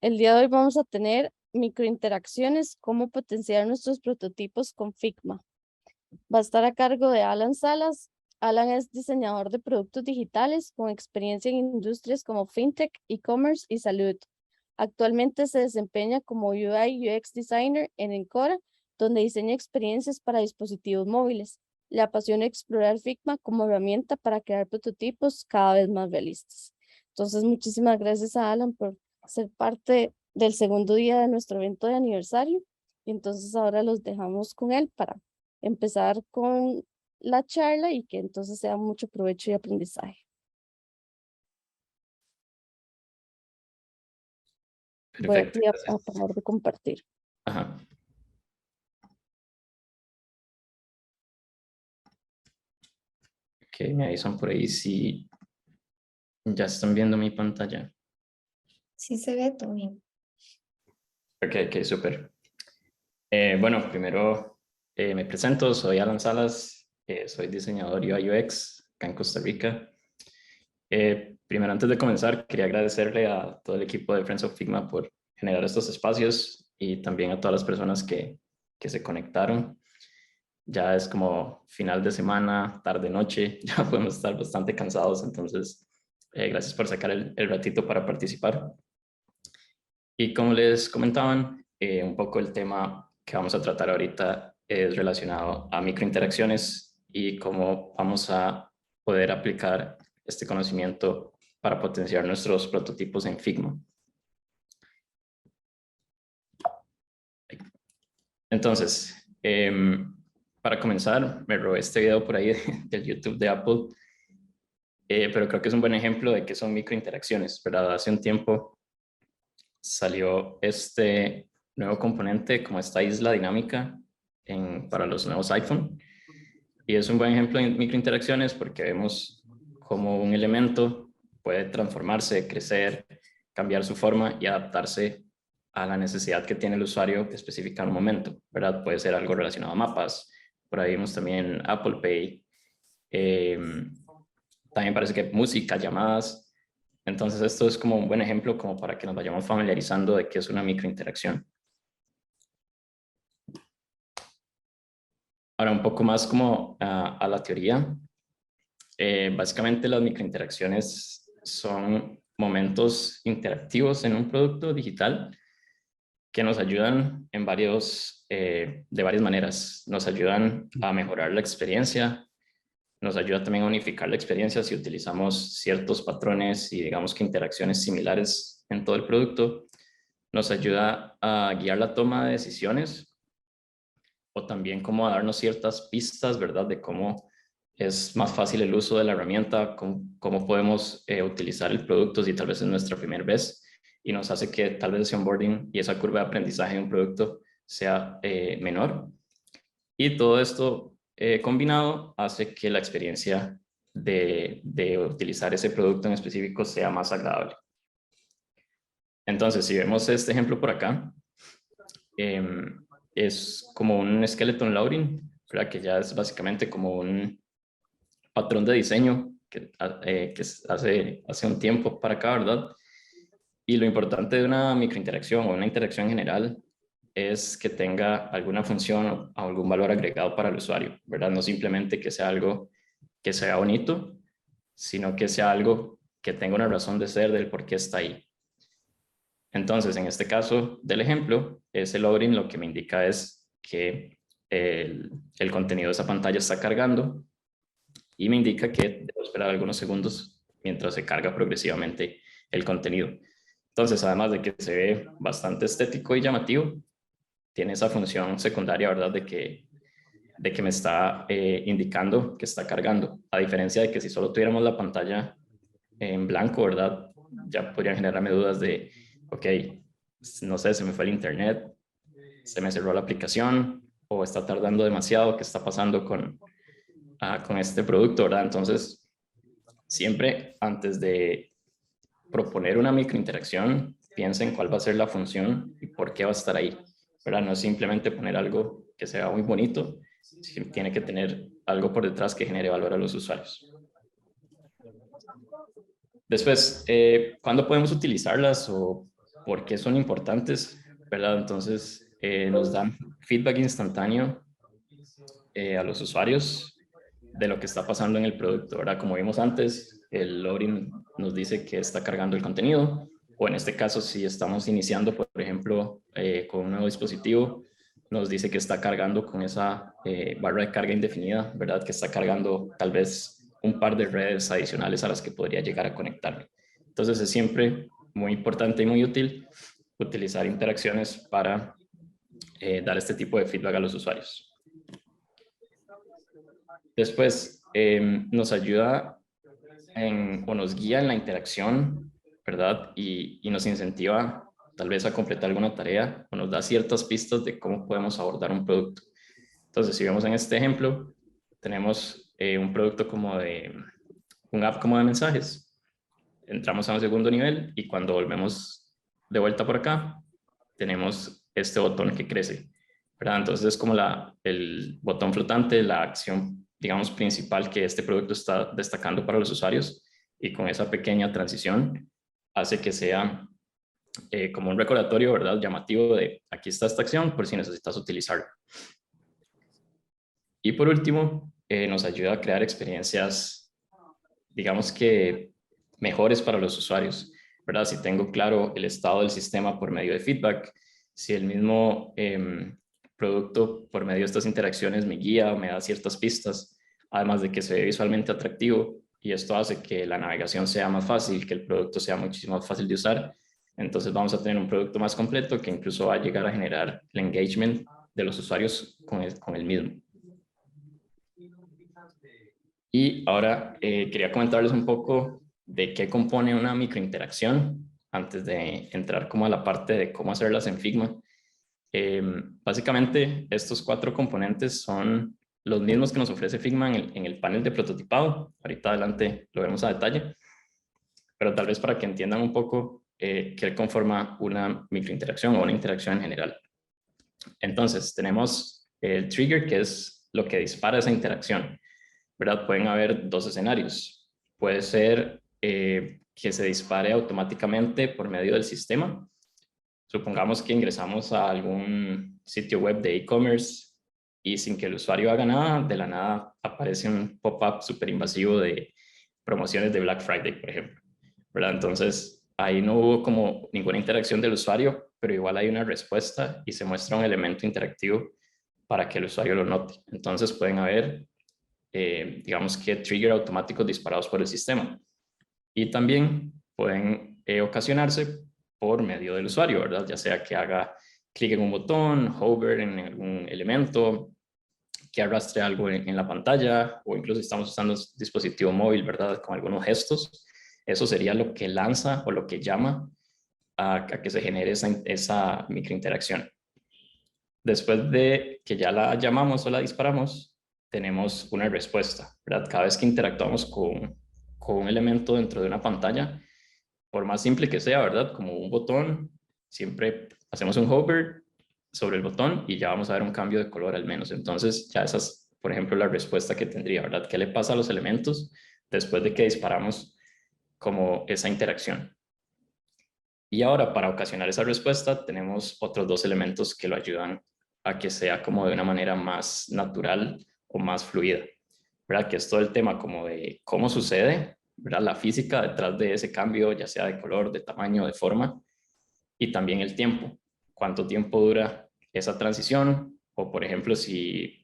El día de hoy vamos a tener microinteracciones, cómo potenciar nuestros prototipos con Figma. Va a estar a cargo de Alan Salas. Alan es diseñador de productos digitales con experiencia en industrias como fintech, e-commerce y salud. Actualmente se desempeña como UI UX designer en Encora, donde diseña experiencias para dispositivos móviles. Le apasiona explorar Figma como herramienta para crear prototipos cada vez más realistas. Entonces, muchísimas gracias a Alan por ser parte del segundo día de nuestro evento de aniversario. Y entonces ahora los dejamos con él para empezar con la charla y que entonces sea mucho provecho y aprendizaje. Voy Perfecto, aquí a gracias. parar de compartir. Ajá. Ok, me avisan por ahí si ya están viendo mi pantalla. Sí se ve todo bien. Ok, súper. Bueno, primero me presento, soy Alan Salas, soy diseñador UI UX acá en Costa Rica. Primero, antes de comenzar, quería agradecerle a todo el equipo de Friends of Figma por generar estos espacios y también a todas las personas que se conectaron. Ya es como final de semana, tarde, noche, ya podemos estar bastante cansados, entonces gracias por sacar el ratito para participar. Y como les comentaban, un poco el tema que vamos a tratar ahorita es relacionado a microinteracciones y cómo vamos a poder aplicar este conocimiento para potenciar nuestros prototipos en Figma. Entonces, para comenzar, me robé este video por ahí del YouTube de Apple, pero creo que es un buen ejemplo de qué son microinteracciones, ¿verdad? Hace un tiempo salió este nuevo componente como esta isla dinámica para los nuevos iPhone. Y es un buen ejemplo de microinteracciones porque vemos cómo un elemento puede transformarse, crecer, cambiar su forma y adaptarse a la necesidad que tiene el usuario específica en un momento, ¿verdad? Puede ser algo relacionado a mapas. Por ahí vimos también Apple Pay. También parece que música, llamadas. Entonces esto es como un buen ejemplo como para que nos vayamos familiarizando de qué es una microinteracción. Ahora un poco más como a la teoría. Básicamente las microinteracciones son momentos interactivos en un producto digital que nos ayudan de varias maneras. Nos ayudan a mejorar la experiencia, nos ayuda también a unificar la experiencia si utilizamos ciertos patrones y digamos que interacciones similares en todo el producto. Nos ayuda a guiar la toma de decisiones o también como a darnos ciertas pistas, ¿verdad? De cómo es más fácil el uso de la herramienta, cómo podemos utilizar el producto si tal vez es nuestra primera vez y nos hace que tal vez ese onboarding y esa curva de aprendizaje de un producto sea menor. Y todo esto combinado hace que la experiencia de utilizar ese producto en específico sea más agradable. Entonces, si vemos este ejemplo por acá, es como un skeleton loading, ¿verdad? Que ya es básicamente como un patrón de diseño que hace un tiempo para acá, ¿verdad? Y lo importante de una microinteracción o una interacción en general es que tenga alguna función o algún valor agregado para el usuario, ¿verdad? No simplemente que sea algo que sea bonito, sino que sea algo que tenga una razón de ser del por qué está ahí. Entonces, en este caso del ejemplo, ese loading lo que me indica es que el contenido de esa pantalla está cargando y me indica que debo esperar algunos segundos mientras se carga progresivamente el contenido. Entonces, además de que se ve bastante estético y llamativo, tiene esa función secundaria, ¿verdad? De que me está indicando que está cargando, a diferencia de que si solo tuviéramos la pantalla en blanco, ¿verdad? Ya podrían generarme dudas de, ok, no sé, se me fue el internet, se me cerró la aplicación o está tardando demasiado, ¿qué está pasando con este producto, ¿verdad? Entonces, siempre antes de proponer una microinteracción, piensa en cuál va a ser la función y por qué va a estar ahí, ¿verdad? No es simplemente poner algo que sea muy bonito, tiene que tener algo por detrás que genere valor a los usuarios. Después, ¿cuándo podemos utilizarlas o ¿Por qué son importantes? ¿Verdad? Entonces, nos dan feedback instantáneo a los usuarios de lo que está pasando en el producto, ¿verdad? Como vimos antes, el loading nos dice que está cargando el contenido, o en este caso, si estamos iniciando, por ejemplo, con un nuevo dispositivo, nos dice que está cargando con esa barra de carga indefinida, ¿verdad? Que está cargando tal vez un par de redes adicionales a las que podría llegar a conectarme. Entonces, es siempre muy importante y muy útil utilizar interacciones para dar este tipo de feedback a los usuarios. Después, nos ayuda o nos guía en la interacción, ¿verdad? Y nos incentiva tal vez a completar alguna tarea o nos da ciertas pistas de cómo podemos abordar un producto. Entonces, si vemos en este ejemplo, tenemos un producto como un app como de mensajes. Entramos a un segundo nivel y cuando volvemos de vuelta por acá, tenemos este botón que crece, ¿verdad? Entonces es como el botón flotante, la acción, digamos, principal que este producto está destacando para los usuarios, y con esa pequeña transición hace que sea como un recordatorio, ¿verdad? Llamativo de aquí está esta acción por si necesitas utilizarla. Y por último, nos ayuda a crear experiencias, digamos que mejores para los usuarios, ¿verdad? Si tengo claro el estado del sistema por medio de feedback, si el mismo producto por medio de estas interacciones me guía o me da ciertas pistas, además de que se ve visualmente atractivo, y esto hace que la navegación sea más fácil, que el producto sea muchísimo más fácil de usar, entonces vamos a tener un producto más completo que incluso va a llegar a generar el engagement de los usuarios con el mismo. Y ahora quería comentarles un poco de qué compone una microinteracción antes de entrar como a la parte de cómo hacerlas en Figma. Básicamente, estos 4 componentes son los mismos que nos ofrece Figma en el panel de prototipado. Ahorita adelante lo vemos a detalle, pero tal vez para que entiendan un poco qué conforma una microinteracción o una interacción en general. Entonces, tenemos el trigger, que es lo que dispara esa interacción, ¿verdad? Pueden haber 2 escenarios. Puede ser que se dispare automáticamente por medio del sistema. Supongamos que ingresamos a algún sitio web de e-commerce y sin que el usuario haga nada, de la nada aparece un pop-up súper invasivo de promociones de Black Friday, por ejemplo, ¿verdad? Entonces, ahí no hubo como ninguna interacción del usuario, pero igual hay una respuesta y se muestra un elemento interactivo para que el usuario lo note. Entonces, pueden haber digamos que trigger automáticos disparados por el sistema. Y también pueden ocasionarse por medio del usuario, ¿verdad? Ya sea que haga clic en un botón, hover en algún elemento, que arrastre algo en la pantalla, o incluso estamos usando un dispositivo móvil, ¿verdad? Con algunos gestos. Eso sería lo que lanza o lo que llama a que se genere esa microinteracción. Después de que ya la llamamos o la disparamos, tenemos una respuesta, ¿verdad? Cada vez que interactuamos con un elemento dentro de una pantalla, por más simple que sea, ¿verdad? Como un botón, siempre hacemos un hover sobre el botón y ya vamos a ver un cambio de color al menos. Entonces, ya esa es, por ejemplo, la respuesta que tendría, ¿verdad? ¿Qué le pasa a los elementos después de que disparamos como esa interacción? Y ahora, para ocasionar esa respuesta, tenemos otros 2 elementos que lo ayudan a que sea como de una manera más natural o más fluida, ¿verdad? Que es todo el tema como de cómo sucede, ¿verdad? La física detrás de ese cambio, ya sea de color, de tamaño, de forma, y también el tiempo. ¿Cuánto tiempo dura esa transición? O, por ejemplo, si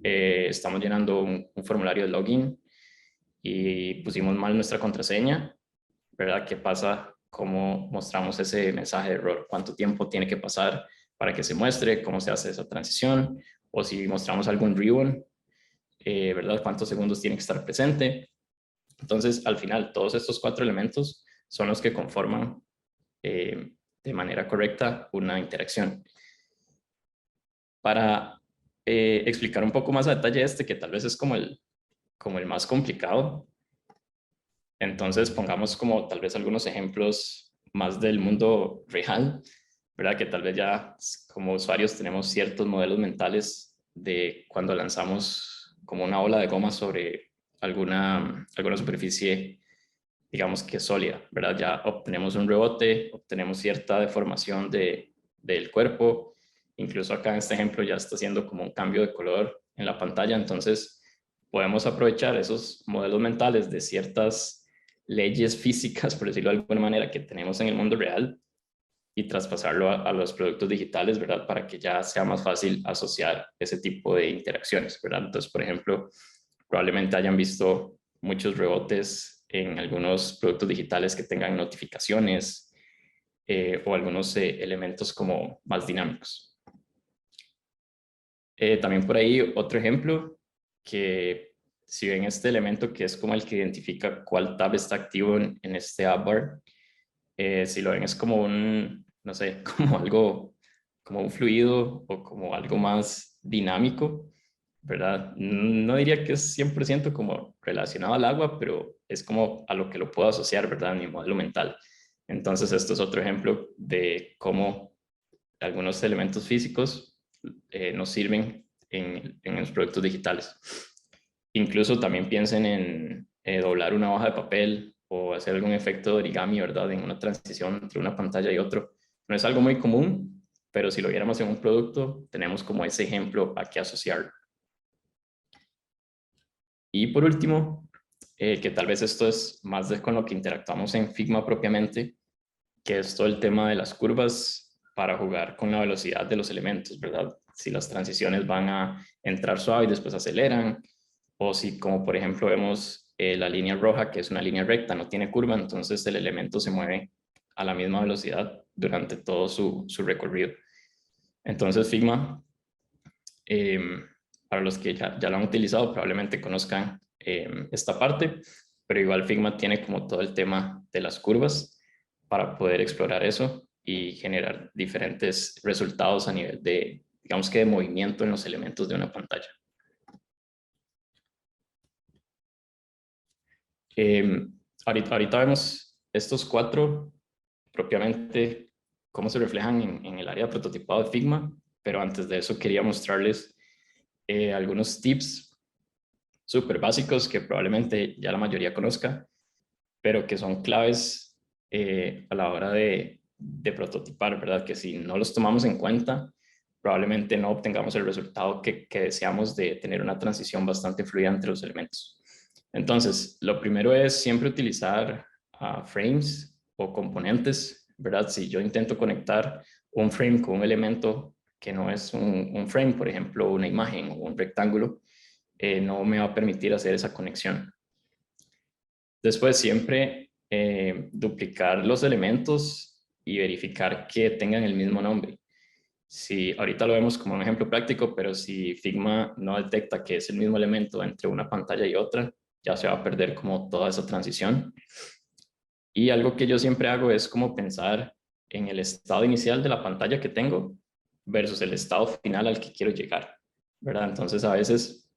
estamos llenando un formulario de login y pusimos mal nuestra contraseña, ¿verdad? ¿Qué pasa? ¿Cómo mostramos ese mensaje de error? ¿Cuánto tiempo tiene que pasar para que se muestre? ¿Cómo se hace esa transición? O si mostramos algún ribbon, ¿verdad? ¿Cuántos segundos tiene que estar presente? Entonces, al final, todos estos 4 elementos son los que conforman de manera correcta una interacción. Para explicar un poco más a detalle que tal vez es como el más complicado, entonces pongamos como tal vez algunos ejemplos más del mundo real, ¿verdad? Que tal vez ya como usuarios tenemos ciertos modelos mentales de cuando lanzamos como una ola de goma sobre alguna superficie digamos que sólida, ¿verdad? Ya obtenemos un rebote, obtenemos cierta deformación del cuerpo, incluso acá en este ejemplo ya está haciendo como un cambio de color en la pantalla, entonces podemos aprovechar esos modelos mentales de ciertas leyes físicas, por decirlo de alguna manera, que tenemos en el mundo real y traspasarlo a los productos digitales, ¿verdad? Para que ya sea más fácil asociar ese tipo de interacciones, ¿verdad? Entonces, por ejemplo, probablemente hayan visto muchos rebotes en algunos productos digitales que tengan notificaciones o algunos elementos como más dinámicos. También por ahí otro ejemplo que si ven este elemento que es como el que identifica cuál tab está activo en este app bar, si lo ven es como un, no sé, como algo, como un fluido o como algo más dinámico, ¿verdad? No diría que es 100% como relacionado al agua, pero es como a lo que lo puedo asociar, ¿verdad? En mi modelo mental. Entonces, esto es otro ejemplo de cómo algunos elementos físicos nos sirven en los productos digitales. Incluso también piensen en doblar una hoja de papel o hacer algún efecto de origami, ¿verdad? En una transición entre una pantalla y otro. No es algo muy común, pero si lo viéramos en un producto, tenemos como ese ejemplo a qué asociarlo. Y por último, que tal vez esto es más con lo que interactuamos en Figma propiamente, que es todo el tema de las curvas para jugar con la velocidad de los elementos, ¿verdad? Si las transiciones van a entrar suave y después aceleran, o si como por ejemplo vemos la línea roja, que es una línea recta, no tiene curva, entonces el elemento se mueve a la misma velocidad durante todo su recorrido. Entonces Figma, eh, para los que ya lo han utilizado, probablemente conozcan esta parte, pero igual Figma tiene como todo el tema de las curvas para poder explorar eso y generar diferentes resultados a nivel de, digamos que de movimiento en los elementos de una pantalla. Ahorita vemos estos cuatro propiamente cómo se reflejan en el área de prototipado de Figma, pero antes de eso quería mostrarles algunos tips súper básicos que probablemente ya la mayoría conozca, pero que son claves a la hora de prototipar, ¿verdad? Que si no los tomamos en cuenta, probablemente no obtengamos el resultado que deseamos de tener una transición bastante fluida entre los elementos. Entonces, lo primero es siempre utilizar frames o componentes, ¿verdad? Si yo intento conectar un frame con un elemento que no es un frame, por ejemplo, una imagen o un rectángulo, no me va a permitir hacer esa conexión. Después, siempre duplicar los elementos y verificar que tengan el mismo nombre. Si ahorita lo vemos como un ejemplo práctico, pero si Figma no detecta que es el mismo elemento entre una pantalla y otra, ya se va a perder como toda esa transición. Y algo que yo siempre hago es como pensar en el estado inicial de la pantalla que tengo versus el estado final al que quiero llegar, ¿verdad? Entonces a veces,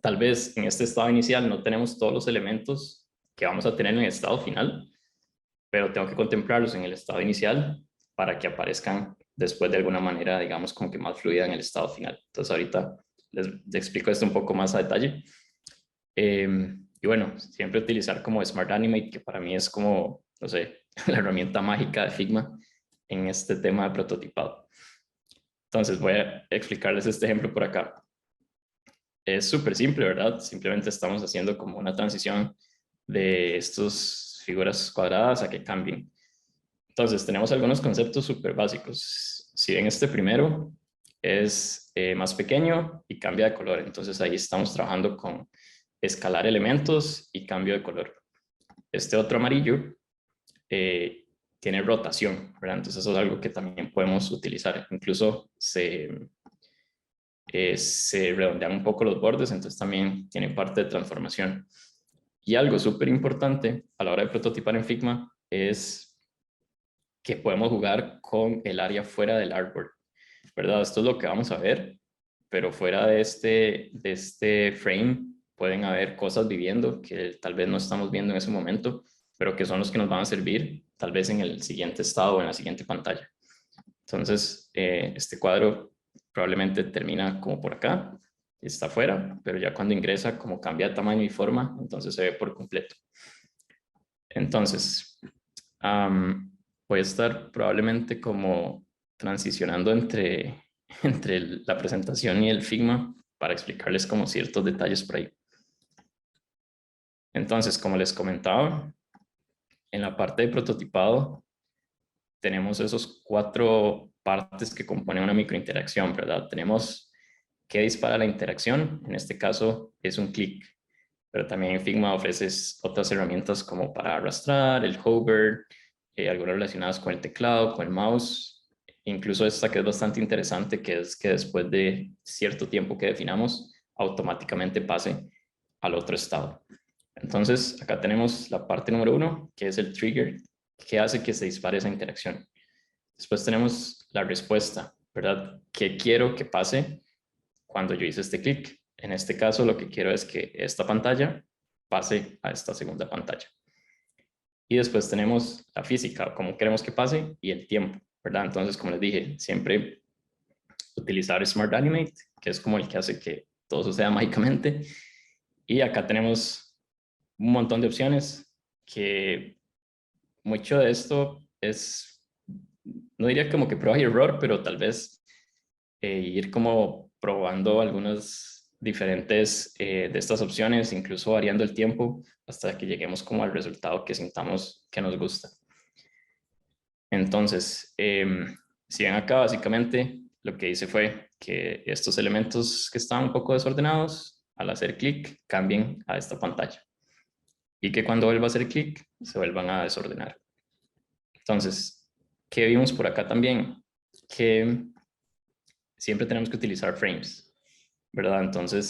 tal vez en este estado inicial no tenemos todos los elementos que vamos a tener en el estado final, pero tengo que contemplarlos en el estado inicial para que aparezcan después de alguna manera, digamos, como que más fluida en el estado final. Entonces ahorita les explico esto un poco más a detalle. Y bueno, siempre utilizar como Smart Animate, que para mí es como, no sé, la herramienta mágica de Figma en este tema de prototipado. Entonces voy a explicarles este ejemplo por acá. Es súper simple, ¿verdad? Simplemente estamos haciendo como una transición de estas figuras cuadradas a que cambien. Entonces tenemos algunos conceptos súper básicos. Si ven este primero, es más pequeño y cambia de color. Entonces ahí estamos trabajando con escalar elementos y cambio de color. Este otro amarillo tiene rotación, ¿verdad? Entonces eso es algo que también podemos utilizar. Incluso se redondean un poco los bordes, entonces también tiene parte de transformación. Y algo súper importante a la hora de prototipar en Figma es que podemos jugar con el área fuera del artboard, ¿verdad? Esto es lo que vamos a ver, pero fuera de este frame pueden haber cosas viviendo que tal vez no estamos viendo en ese momento, pero que son los que nos van a servir tal vez en el siguiente estado o en la siguiente pantalla. Entonces, este cuadro probablemente termina como por acá, está afuera, pero ya cuando ingresa, como cambia de tamaño y forma, entonces se ve por completo. Entonces, voy a estar probablemente como transicionando entre la presentación y el Figma para explicarles como ciertos detalles por ahí. Entonces, como les comentaba, en la parte de prototipado tenemos esos 4 partes que componen una microinteracción, ¿verdad? Tenemos qué dispara la interacción, en este caso es un clic, pero también en Figma ofreces otras herramientas como para arrastrar, el hover, algunas relacionadas con el teclado, con el mouse, incluso esta que es bastante interesante, que es que después de cierto tiempo que definamos, automáticamente pase al otro estado. Entonces, acá tenemos la parte número 1, que es el trigger, que hace que se dispare esa interacción. Después tenemos la respuesta, ¿verdad? ¿Qué quiero que pase cuando yo hice este clic? En este caso, lo que quiero es que esta pantalla pase a esta segunda pantalla. Y después tenemos la física, cómo queremos que pase, y el tiempo, ¿verdad? Entonces, como les dije, siempre utilizar Smart Animate, que es como el que hace que todo suceda mágicamente. Y acá tenemos un montón de opciones que mucho de esto es, no diría como que prueba y error, pero tal vez ir como probando algunas diferentes de estas opciones, incluso variando el tiempo hasta que lleguemos como al resultado que sintamos que nos gusta. Entonces, si ven acá, básicamente lo que hice fue que estos elementos que estaban un poco desordenados, al hacer clic, cambien a esta pantalla. Y que cuando vuelva a hacer clic, se vuelvan a desordenar. Entonces, ¿qué vimos por acá también? Que siempre tenemos que utilizar frames, ¿verdad? Entonces,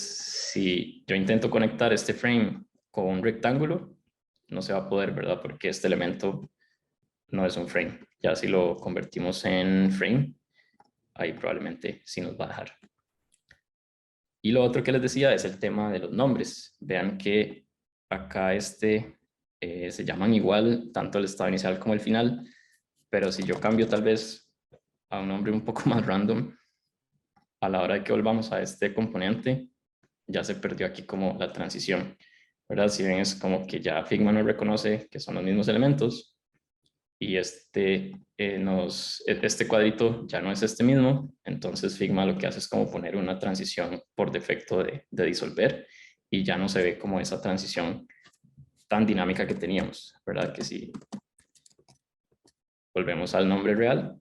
si yo intento conectar este frame con un rectángulo, no se va a poder, ¿verdad? Porque este elemento no es un frame. Ya si lo convertimos en frame, ahí probablemente sí nos va a dejar. Y lo otro que les decía es el tema de los nombres. Vean que acá se llaman igual tanto el estado inicial como el final, pero si yo cambio tal vez a un nombre un poco más random, a la hora de que volvamos a este componente, ya se perdió aquí como la transición, ¿verdad? Si ven, es como que ya Figma no reconoce que son los mismos elementos y este cuadrito ya no es este mismo, entonces Figma lo que hace es como poner una transición por defecto de disolver y ya no se ve como esa transición tan dinámica que teníamos, ¿verdad? Que si volvemos al nombre real,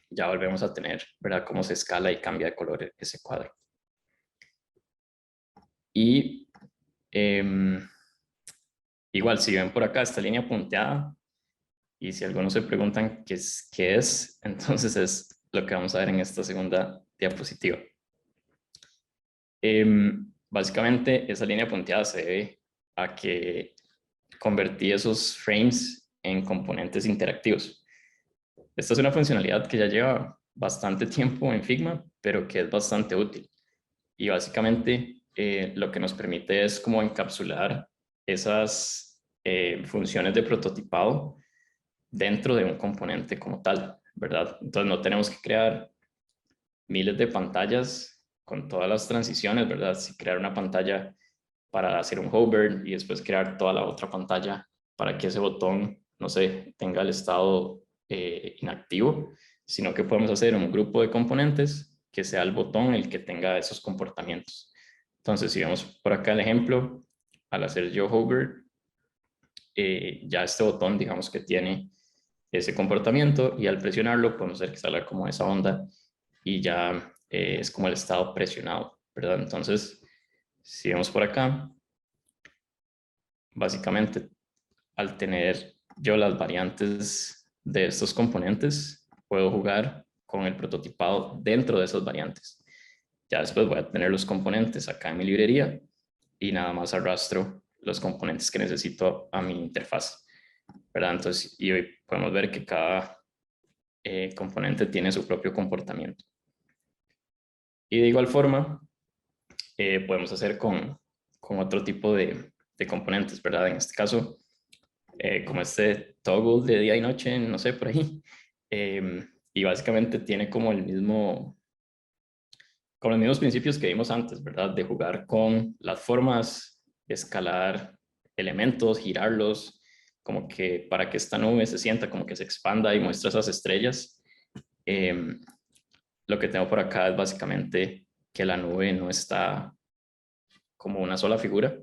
ya volvemos a tener, ¿verdad? Cómo se escala y cambia de color ese cuadro. Y igual, si ven por acá esta línea punteada, y si algunos se preguntan qué es, entonces es lo que vamos a ver en esta segunda diapositiva. Básicamente, esa línea punteada se debe a que convertí esos frames en componentes interactivos. Esta es una funcionalidad que ya lleva bastante tiempo en Figma, pero que es bastante útil. Y básicamente lo que nos permite es como encapsular esas funciones de prototipado dentro de un componente como tal, ¿verdad? Entonces no tenemos que crear miles de pantallas con todas las transiciones, ¿verdad? Si crear una pantalla para hacer un hover y después crear toda la otra pantalla para que ese botón, no sé, tenga el estado inactivo, sino que podemos hacer un grupo de componentes que sea el botón el que tenga esos comportamientos. Entonces, si vemos por acá el ejemplo, al hacer yo hover, ya este botón, digamos que tiene ese comportamiento y al presionarlo podemos hacer que salga como esa onda y ya es como el estado presionado, ¿verdad? Entonces, si vemos por acá, básicamente al tener yo las variantes de estos componentes, puedo jugar con el prototipado dentro de esas variantes. Ya después voy a tener los componentes acá en mi librería y nada más arrastro los componentes que necesito a mi interfaz, ¿verdad? Entonces, y hoy podemos ver que cada componente tiene su propio comportamiento. Y de igual forma, podemos hacer con otro tipo de componentes, ¿verdad? En este caso, como este toggle de día y noche, no sé, por ahí. Y básicamente tiene como con los mismos principios que vimos antes, ¿verdad? De jugar con las formas, escalar elementos, girarlos, como que para que esta nube se sienta, como que se expanda y muestra esas estrellas, lo que tengo por acá es básicamente que la nube no está como una sola figura,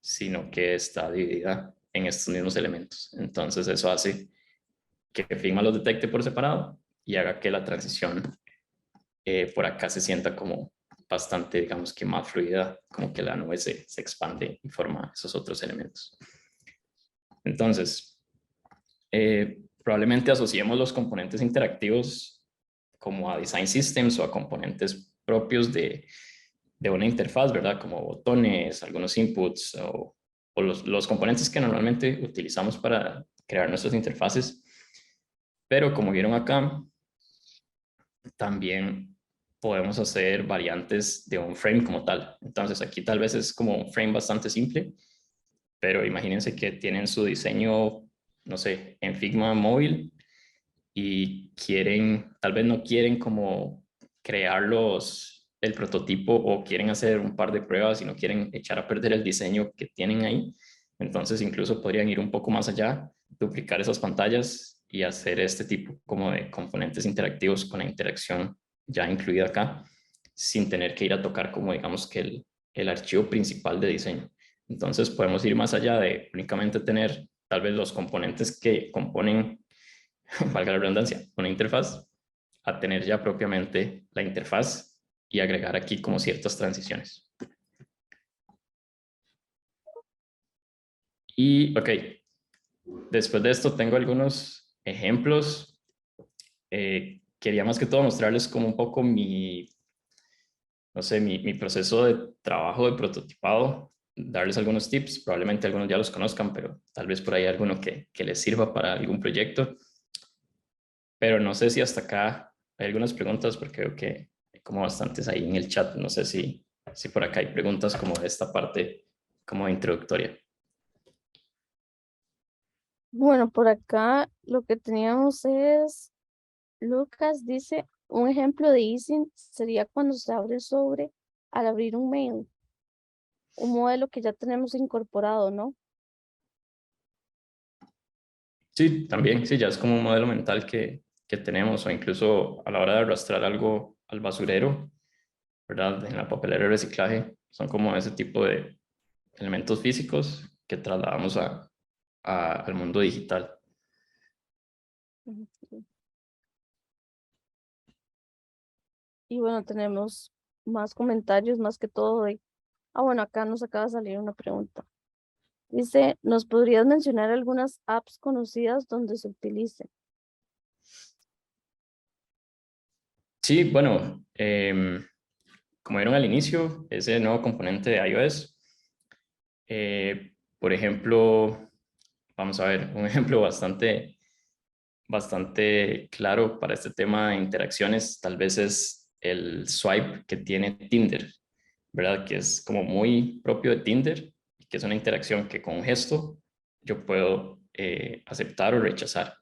sino que está dividida en estos mismos elementos. Entonces eso hace que Figma los detecte por separado y haga que la transición por acá se sienta como bastante, digamos que más fluida, como que la nube se expande y forma esos otros elementos. Entonces, probablemente asociemos los componentes interactivos como a design systems o a componentes propios de una interfaz, ¿verdad? Como botones, algunos inputs o los componentes que normalmente utilizamos para crear nuestras interfaces. Pero como vieron acá, también podemos hacer variantes de un frame como tal. Entonces aquí tal vez es como un frame bastante simple, pero imagínense que tienen su diseño, no sé, en Figma móvil y tal vez no quieren como crear el prototipo o quieren hacer un par de pruebas y no quieren echar a perder el diseño que tienen ahí. Entonces incluso podrían ir un poco más allá, duplicar esas pantallas y hacer este tipo como de componentes interactivos con la interacción ya incluida acá, sin tener que ir a tocar como digamos que el archivo principal de diseño. Entonces podemos ir más allá de únicamente tener tal vez los componentes que componen, valga la redundancia, una interfaz, a tener ya propiamente la interfaz y agregar aquí como ciertas transiciones. Y ok, después de esto tengo algunos ejemplos. Quería más que todo mostrarles como un poco no sé, mi proceso de trabajo de prototipado, darles algunos tips, probablemente algunos ya los conozcan, pero tal vez por ahí alguno que les sirva para algún proyecto. Pero no sé si hasta acá hay algunas preguntas, porque creo que hay como bastantes ahí en el chat. No sé si por acá hay preguntas como de esta parte, como introductoria. Bueno, por acá lo que teníamos es, Lucas dice, un ejemplo de easing sería cuando se abre el sobre al abrir un mail, un modelo que ya tenemos incorporado, ¿no? Sí, también, sí, ya es como un modelo mental que tenemos, o incluso a la hora de arrastrar algo al basurero, ¿verdad? En la papelera de reciclaje, son como ese tipo de elementos físicos que trasladamos al mundo digital. Ujú. Y bueno, tenemos más comentarios, más que todo de... Ah, bueno, acá nos acaba de salir una pregunta. Dice, ¿nos podrías mencionar algunas apps conocidas donde se utilice? Sí, bueno, como vieron al inicio, ese nuevo componente de iOS, por ejemplo, vamos a ver, un ejemplo bastante claro para este tema de interacciones, tal vez es el swipe que tiene Tinder, ¿verdad? Que es como muy propio de Tinder, que es una interacción que con un gesto yo puedo aceptar o rechazar,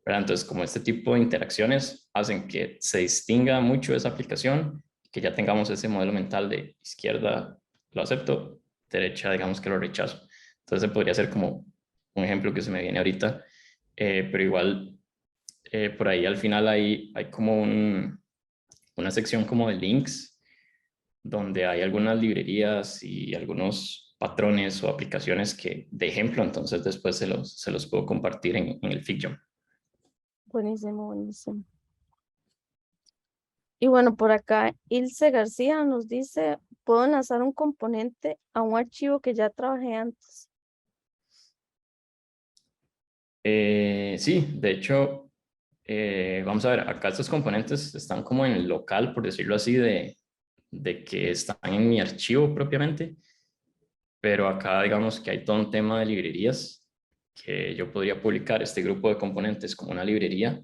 ¿verdad? Entonces, como este tipo de interacciones hacen que se distinga mucho esa aplicación, que ya tengamos ese modelo mental de izquierda lo acepto, derecha digamos que lo rechazo. Entonces, podría ser como un ejemplo que se me viene ahorita, pero igual por ahí al final hay como una sección como de links donde hay algunas librerías y algunos patrones o aplicaciones de ejemplo, entonces después se los puedo compartir en el Fiction. Buenísimo, buenísimo. Y bueno, por acá Ilse García nos dice, ¿puedo enlazar un componente a un archivo que ya trabajé antes? Sí, de hecho, vamos a ver, acá estos componentes están como en el local, por decirlo así, de que están en mi archivo propiamente, pero acá digamos que hay todo un tema de librerías que yo podría publicar este grupo de componentes como una librería,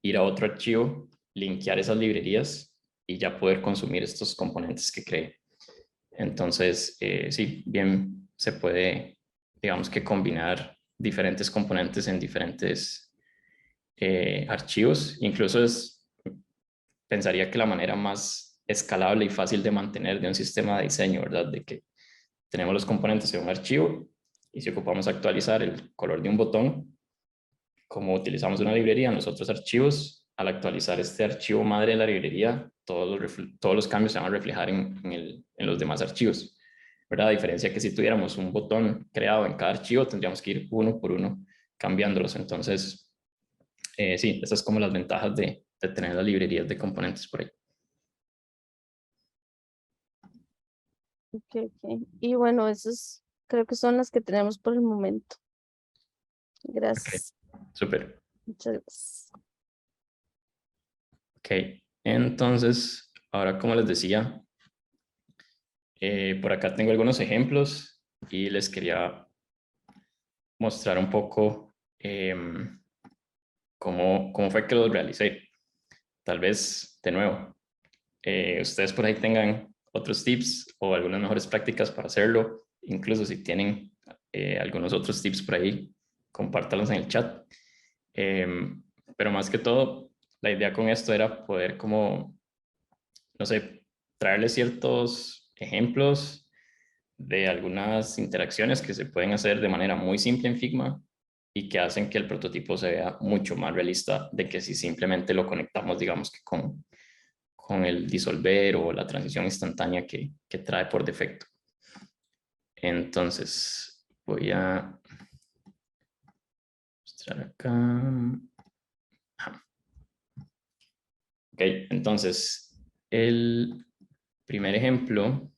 ir a otro archivo, linkear esas librerías y ya poder consumir estos componentes que creé. Entonces, sí, bien se puede, digamos que combinar diferentes componentes en diferentes archivos. Incluso pensaría que la manera más escalable y fácil de mantener de un sistema de diseño, ¿verdad? De que tenemos los componentes en un archivo Y si ocupamos actualizar el color de un botón, como utilizamos una librería en los otros archivos, al actualizar este archivo madre de la librería, todos los cambios se van a reflejar en los demás archivos, ¿verdad? A diferencia que si tuviéramos un botón creado en cada archivo, tendríamos que ir uno por uno cambiándolos. Entonces, sí, esas son como las ventajas de tener las librerías de componentes por ahí. Ok. Y bueno, esas creo que son las que tenemos por el momento. Gracias. Súper. Muchas gracias. Ok, entonces, ahora como les decía, por acá tengo algunos ejemplos y les quería mostrar un poco cómo fue que los realicé. Tal vez, de nuevo, ustedes por ahí tengan otros tips o algunas mejores prácticas para hacerlo. Incluso si tienen algunos otros tips por ahí, compártalos en el chat. Pero más que todo, la idea con esto era poder como, no sé, traerles ciertos ejemplos de algunas interacciones que se pueden hacer de manera muy simple en Figma y que hacen que el prototipo se vea mucho más realista de que si simplemente lo conectamos, digamos que con el disolver o la transición instantánea que trae por defecto. Entonces, voy a mostrar acá. Ok, entonces, el primer ejemplo,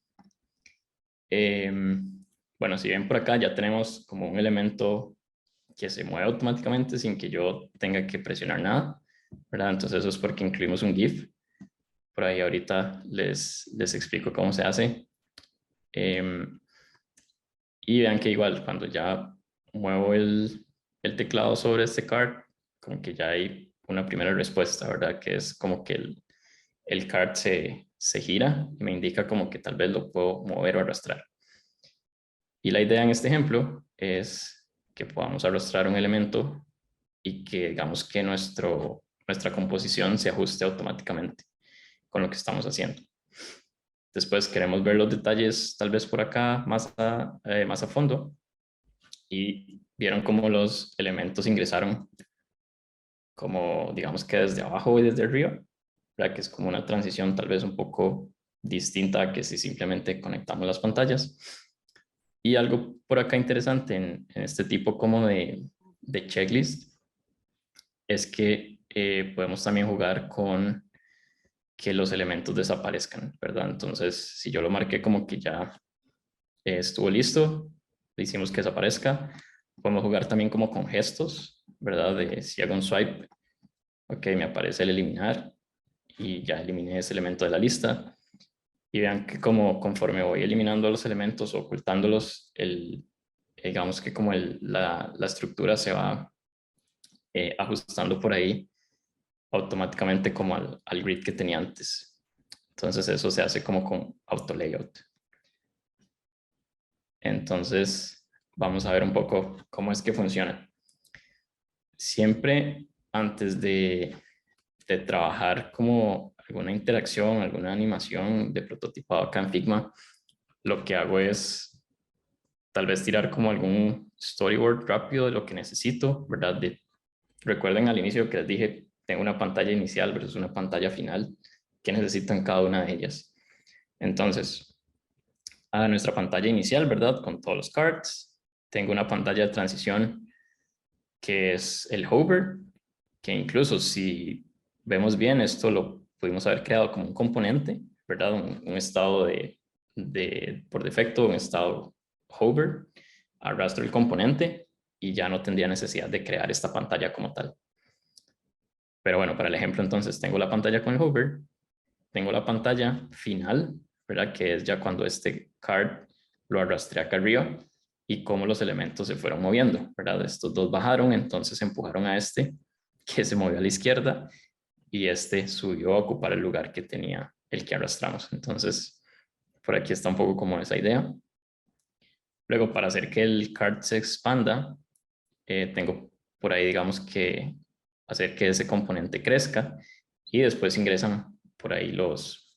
bueno, si ven por acá ya tenemos como un elemento que se mueve automáticamente sin que yo tenga que presionar nada, ¿verdad? Entonces eso es porque incluimos un GIF. Por ahí ahorita les explico cómo se hace. Y vean que igual cuando ya muevo el teclado sobre este card, como que ya hay una primera respuesta, ¿verdad? Que es como que el card se gira y me indica como que tal vez lo puedo mover o arrastrar. Y la idea en este ejemplo es que podamos arrastrar un elemento y que digamos que nuestra composición se ajuste automáticamente con lo que estamos haciendo. Después queremos ver los detalles tal vez por acá más a fondo y vieron cómo los elementos ingresaron como digamos que desde abajo y desde arriba, ¿verdad? Que es como una transición tal vez un poco distinta a que si simplemente conectamos las pantallas. Y algo por acá interesante en este tipo como de checklist es que podemos también jugar con que los elementos desaparezcan, ¿verdad? Entonces, si yo lo marqué como que ya estuvo listo, le hicimos que desaparezca, podemos jugar también como con gestos, ¿verdad? De si hago un swipe, ok, me aparece el eliminar y ya eliminé ese elemento de la lista. Y vean que como conforme voy eliminando los elementos o ocultándolos, digamos que como la estructura se va ajustando por ahí automáticamente como al grid que tenía antes. Entonces eso se hace como con auto layout. Entonces vamos a ver un poco cómo es que funciona. Siempre antes de trabajar como alguna interacción, alguna animación de prototipado acá en Figma, lo que hago es tal vez tirar como algún storyboard rápido de lo que necesito, ¿verdad? Recuerden al inicio que les dije, tengo una pantalla inicial versus una pantalla final, que necesitan cada una de ellas. Entonces, a nuestra pantalla inicial, ¿verdad? Con todos los cards, tengo una pantalla de transición que es el hover, que incluso si vemos bien, esto lo pudimos haber creado como un componente, ¿verdad? Un estado por defecto, un estado hover, arrastro el componente y ya no tendría necesidad de crear esta pantalla como tal. Pero bueno, para el ejemplo entonces tengo la pantalla con el hover, tengo la pantalla final, ¿verdad? Que es ya cuando este card lo arrastré acá arriba y cómo los elementos se fueron moviendo, ¿verdad? Estos dos bajaron, entonces empujaron a este que se movió a la izquierda y este subió a ocupar el lugar que tenía el que arrastramos. Entonces, por aquí está un poco como esa idea. Luego, para hacer que el card se expanda, tengo por ahí, digamos que hacer que ese componente crezca y después ingresan por ahí los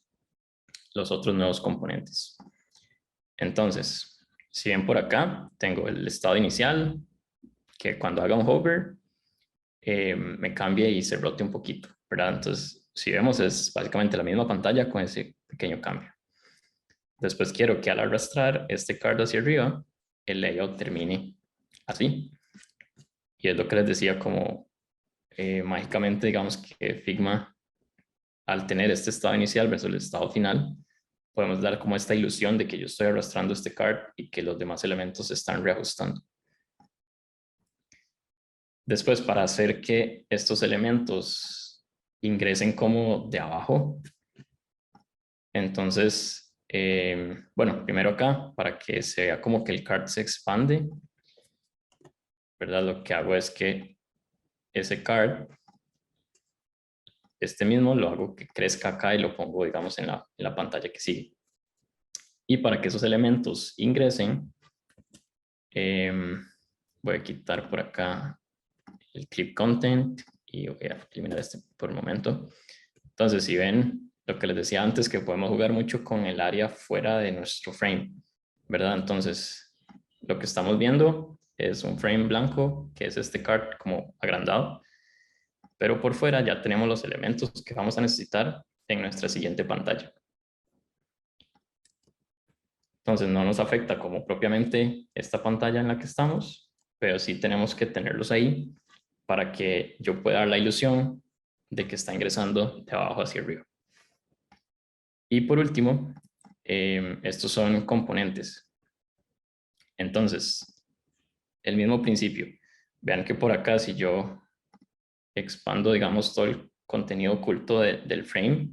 otros nuevos componentes. Entonces, Si ven por acá, tengo el estado inicial, que cuando haga un hover, me cambie y se rote un poquito, ¿verdad? Entonces, si vemos, es básicamente la misma pantalla con ese pequeño cambio. Después quiero que al arrastrar este card hacia arriba, el layout termine así. Y es lo que les decía, como mágicamente, digamos que Figma, al tener este estado inicial versus el estado final, podemos dar como esta ilusión de que yo estoy arrastrando este card y que los demás elementos se están reajustando. Después, para hacer que estos elementos ingresen como de abajo, entonces, bueno, primero acá, para que se vea como que el card se expande, ¿verdad? Lo que hago es que ese card, este mismo, lo hago que crezca acá y lo pongo, digamos, en la pantalla que sigue. Y para que esos elementos ingresen, voy a quitar por acá el clip content y voy a eliminar este por el momento. Entonces, si ven lo que les decía antes, que podemos jugar mucho con el área fuera de nuestro frame, ¿verdad? Entonces, lo que estamos viendo es un frame blanco, que es este card como agrandado, pero por fuera ya tenemos los elementos que vamos a necesitar en nuestra siguiente pantalla. Entonces, no nos afecta como propiamente esta pantalla en la que estamos, pero sí tenemos que tenerlos ahí para que yo pueda dar la ilusión de que está ingresando de abajo hacia arriba. Y por último, estos son componentes. Entonces, el mismo principio. Vean que por acá, si yo expando, digamos, todo el contenido oculto del frame,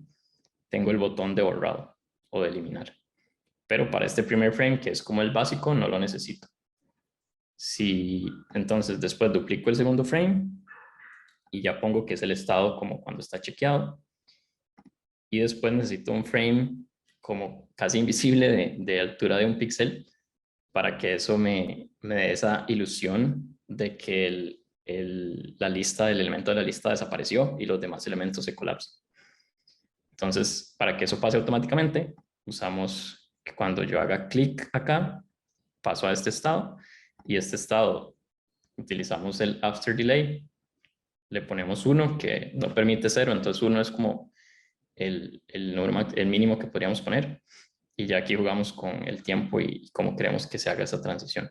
tengo el botón de borrado o de eliminar. Pero para este primer frame, que es como el básico, no lo necesito. Si entonces después duplico el segundo frame y ya pongo que es el estado como cuando está chequeado. Y después necesito un frame como casi invisible de altura de un píxel para que eso me dé esa ilusión de que la lista del elemento de la lista desapareció y los demás elementos se colapsan. Entonces, para que eso pase automáticamente, usamos que cuando yo haga clic acá, paso a este estado y este estado utilizamos el after delay, le ponemos 1 que no permite 0, entonces 1 es como el mínimo que podríamos poner y ya aquí jugamos con el tiempo y cómo queremos que se haga esa transición.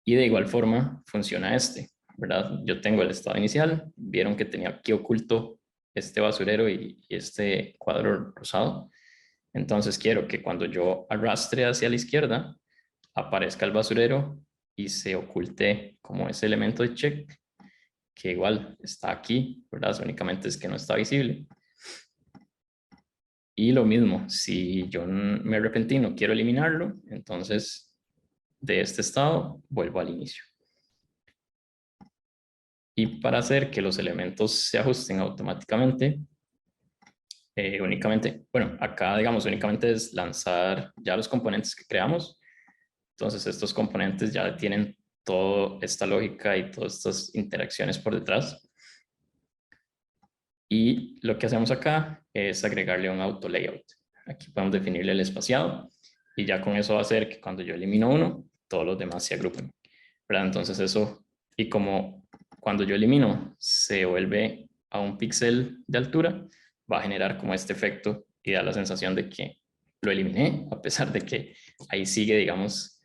Y de igual forma funciona este, ¿verdad? Yo tengo el estado inicial, vieron que tenía aquí oculto este basurero y este cuadro rosado. Entonces quiero que cuando yo arrastre hacia la izquierda, aparezca el basurero y se oculte como ese elemento de check, que igual está aquí, ¿verdad? Únicamente es que no está visible. Y lo mismo, si yo me arrepentí, no quiero eliminarlo, entonces de este estado vuelvo al inicio. Y para hacer que los elementos se ajusten automáticamente, únicamente, bueno, acá digamos únicamente es lanzar ya los componentes que creamos. Entonces estos componentes ya tienen toda esta lógica y todas estas interacciones por detrás. Y lo que hacemos acá es agregarle un auto layout. Aquí podemos definirle el espaciado y ya con eso va a hacer que cuando yo elimino uno, todos los demás se agrupen, ¿verdad? Entonces eso, y como cuando yo elimino se vuelve a un píxel de altura, va a generar como este efecto y da la sensación de que lo eliminé, a pesar de que ahí sigue, digamos,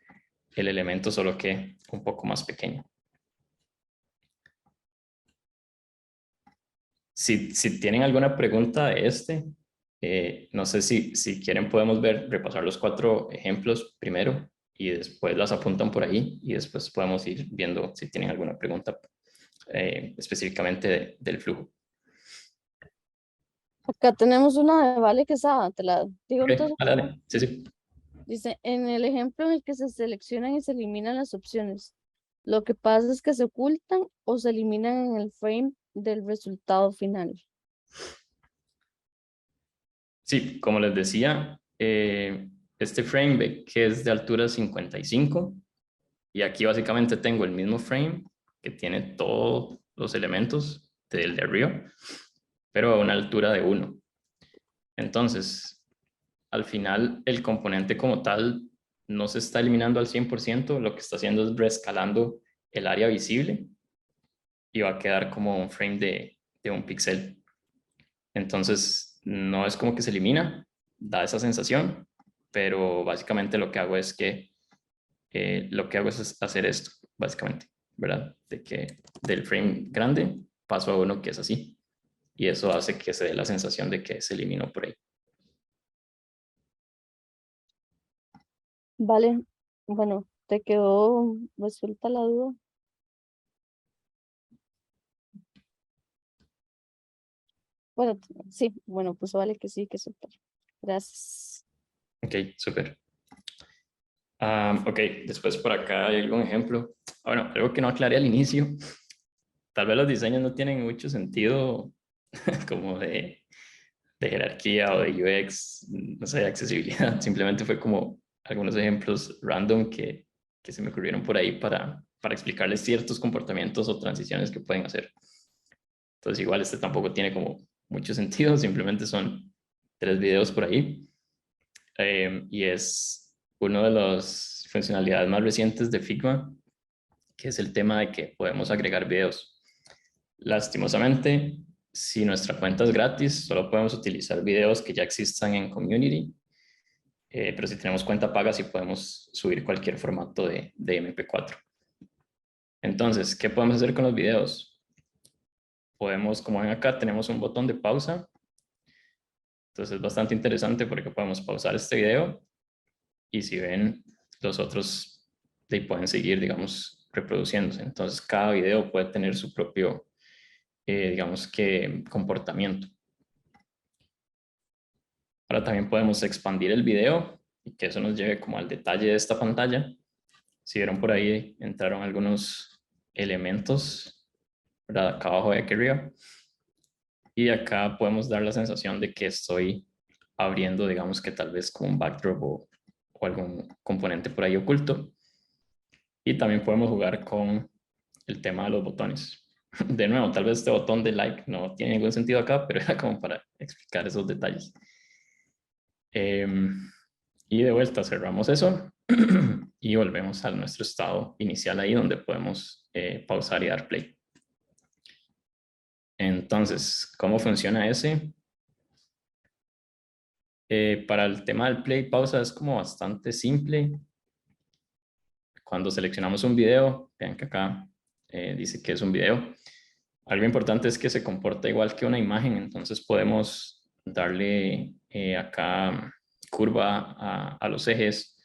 el elemento, solo que un poco más pequeño. Si tienen alguna pregunta de no sé si quieren podemos repasar los 4 ejemplos primero y después las apuntan por ahí y después podemos ir viendo si tienen alguna pregunta específicamente del flujo. Acá tenemos una de Vale Quesada, te la digo Ok, entonces. dale. Sí, sí. Dice, en el ejemplo en el que se seleccionan y se eliminan las opciones, lo que pasa es que se ocultan o se eliminan en el frame del resultado final. Sí, como les decía, este frame que es de altura 55 y aquí básicamente tengo el mismo frame que tiene todos los elementos del de arriba, pero a una altura de 1. Entonces, al final, el componente como tal no se está eliminando al 100%, lo que está haciendo es rescalando el área visible y va a quedar como un frame de un píxel. Entonces, no es como que se elimina, da esa sensación, pero básicamente lo que hago es hacer esto, básicamente, ¿verdad? De que del frame grande paso a uno que es así. Y eso hace que se dé la sensación de que se eliminó por ahí. Vale, bueno, ¿te quedó resuelta la duda? Bueno, sí, bueno, pues vale que sí, que súper. Gracias. Ok, súper. Ok, después por acá hay algún ejemplo. Bueno, algo que no aclaré al inicio. Tal vez los diseños no tienen mucho sentido como de jerarquía o de UX, no sé, de accesibilidad. Simplemente fue como algunos ejemplos random que se me ocurrieron por ahí para explicarles ciertos comportamientos o transiciones que pueden hacer. Entonces igual este tampoco tiene como mucho sentido, simplemente son 3 videos por ahí. Y es una de las funcionalidades más recientes de Figma, que es el tema de que podemos agregar videos. Lastimosamente, si nuestra cuenta es gratis, solo podemos utilizar videos que ya existan en Community, pero si tenemos cuenta paga, sí podemos subir cualquier formato de MP4. Entonces, ¿qué podemos hacer con los videos? Podemos, como ven acá, tenemos un botón de pausa. Entonces es bastante interesante porque podemos pausar este video y si ven, los otros pueden seguir, digamos, reproduciéndose. Entonces cada video puede tener su propio, digamos que, comportamiento. Ahora también podemos expandir el video y que eso nos lleve como al detalle de esta pantalla. Si vieron por ahí, entraron algunos elementos, ¿verdad? Acá abajo de aquí arriba. Y acá podemos dar la sensación de que estoy abriendo, digamos que tal vez con un backdrop o algún componente por ahí oculto. Y también podemos jugar con el tema de los botones. De nuevo, tal vez este botón de like no tiene ningún sentido acá, pero era como para explicar esos detalles. Y de vuelta cerramos eso y volvemos a nuestro estado inicial ahí donde podemos pausar y dar play. Entonces, ¿cómo funciona ese? Para el tema del play y pausa es como bastante simple. Cuando seleccionamos un video, vean que acá dice que es un video. Algo importante es que se comporta igual que una imagen, entonces podemos darle acá curva a los ejes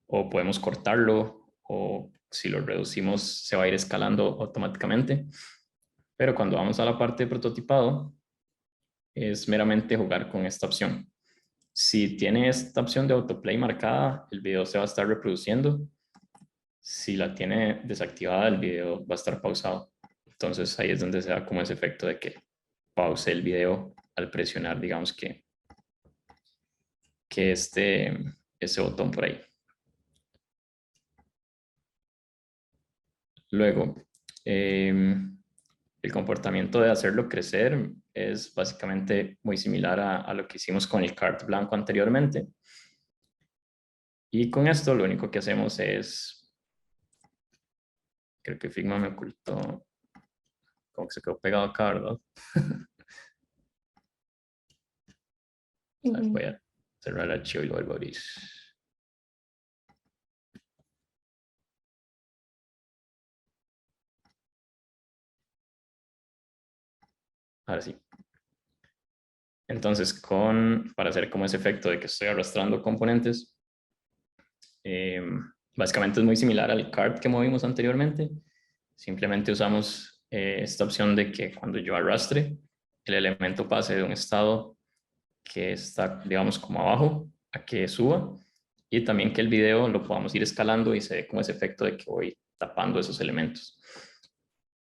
o podemos cortarlo o si lo reducimos se va a ir escalando automáticamente. Pero cuando vamos a la parte de prototipado es meramente jugar con esta opción. Si tiene esta opción de autoplay marcada, el video se va a estar reproduciendo. Si la tiene desactivada, el video va a estar pausado. Entonces ahí es donde se da como ese efecto de que pause el video al presionar, digamos que ese botón por ahí. Luego, el comportamiento de hacerlo crecer es básicamente muy similar a lo que hicimos con el card blanco anteriormente. Y con esto lo único que hacemos es, creo que Figma me ocultó, como que se quedó pegado acá, ¿verdad? Voy a cerrar el archivo y lo vuelvo a abrir. Ahora sí. Entonces, para hacer como ese efecto de que estoy arrastrando componentes, básicamente es muy similar al card que movimos anteriormente. Simplemente usamos esta opción de que cuando yo arrastre, el elemento pase de un estado que está, digamos, como abajo a que suba y también que el video lo podamos ir escalando y se dé como ese efecto de que voy tapando esos elementos.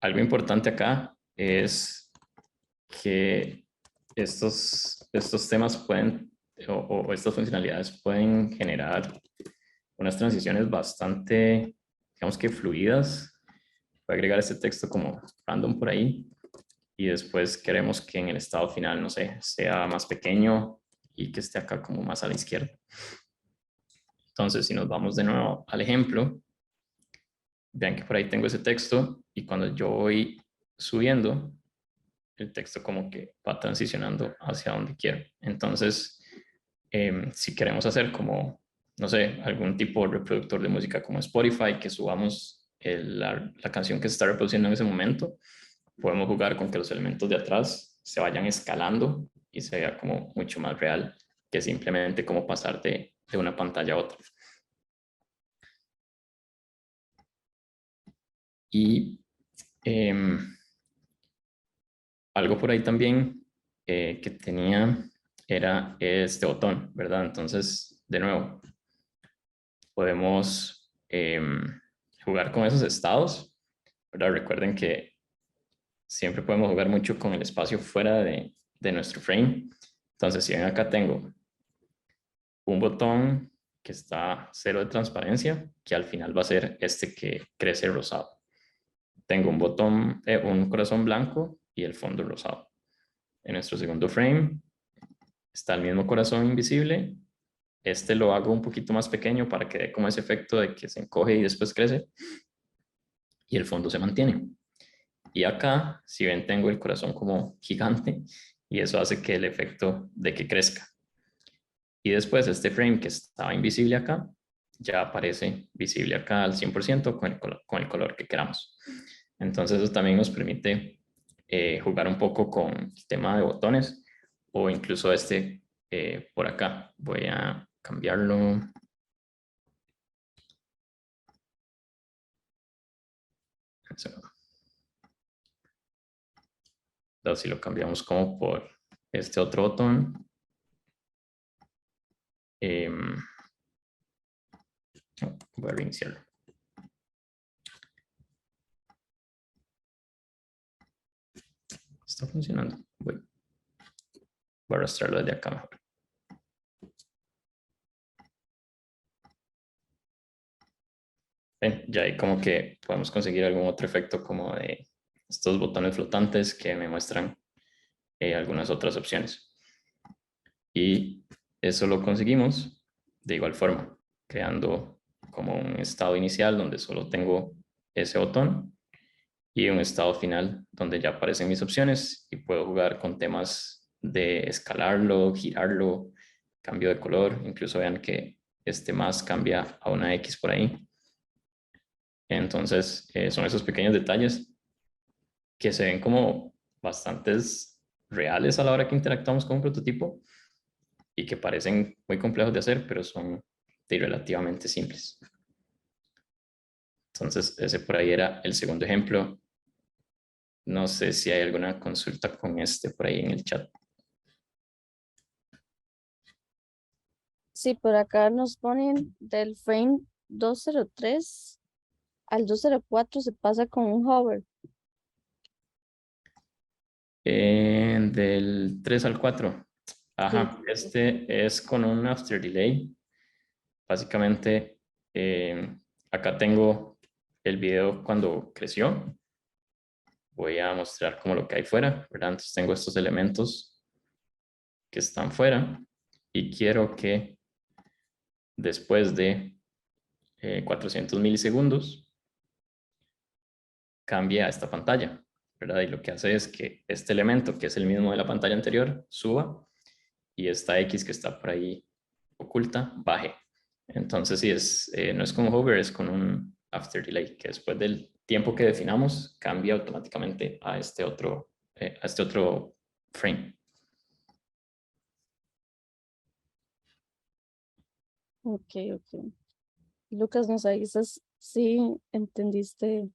Algo importante acá es que estos temas pueden, o estas funcionalidades pueden generar unas transiciones bastante, digamos que fluidas. Voy a agregar este texto como random por ahí y después queremos que en el estado final, no sé, sea más pequeño y que esté acá como más a la izquierda. Entonces, si nos vamos de nuevo al ejemplo, vean que por ahí tengo ese texto y cuando yo voy subiendo, el texto como que va transicionando hacia donde quiero. Entonces, si queremos hacer como, no sé, algún tipo de reproductor de música como Spotify, que subamos la canción que se está reproduciendo en ese momento, podemos jugar con que los elementos de atrás se vayan escalando y se vea como mucho más real que simplemente como pasar de una pantalla a otra. Y algo por ahí también que tenía era este botón, ¿verdad? Entonces, de nuevo, podemos jugar con esos estados, ¿verdad? Recuerden que siempre podemos jugar mucho con el espacio fuera de nuestro frame. Entonces, si ven acá tengo un botón que está cero de transparencia, que al final va a ser este que crece rosado. Tengo un botón, un corazón blanco y el fondo rosado. En nuestro segundo frame está el mismo corazón invisible. Este lo hago un poquito más pequeño para que dé como ese efecto de que se encoge y después crece. Y el fondo se mantiene. Y acá, si ven, tengo el corazón como gigante y eso hace que el efecto de que crezca. Y después este frame que estaba invisible acá, ya aparece visible acá al 100% con el color que queramos. Entonces eso también nos permite jugar un poco con el tema de botones o incluso este por acá. Voy a cambiarlo. Entonces, si lo cambiamos como por este otro botón, voy a reiniciarlo. Está funcionando. Voy a arrastrarlo desde acá mejor. Ya ahí como que podemos conseguir algún otro efecto como de estos botones flotantes que me muestran algunas otras opciones. Y eso lo conseguimos de igual forma, creando como un estado inicial donde solo tengo ese botón y un estado final donde ya aparecen mis opciones y puedo jugar con temas de escalarlo, girarlo, cambio de color, incluso vean que este más cambia a una X por ahí. Entonces, son esos pequeños detalles que se ven como bastantes reales a la hora que interactuamos con un prototipo y que parecen muy complejos de hacer, pero son relativamente simples. Entonces, ese por ahí era el segundo ejemplo. No sé si hay alguna consulta con este por ahí en el chat. Sí, por acá nos ponen del frame 203 al 204 se pasa con un hover. Del 3 al 4. Ajá, Sí. este es con un after delay. Básicamente, acá tengo el video cuando creció. Voy a mostrar como lo que hay fuera, ¿verdad? Entonces tengo estos elementos que están fuera y quiero que después de 400 milisegundos cambie a esta pantalla, ¿verdad? Y lo que hace es que este elemento, que es el mismo de la pantalla anterior, suba y esta X que está por ahí oculta, baje. Entonces, sí, no es con hover, es con un after delay, que después del tiempo que definamos, cambia automáticamente a este otro frame. Ok, ok. Lucas, nos avisas si entendiste.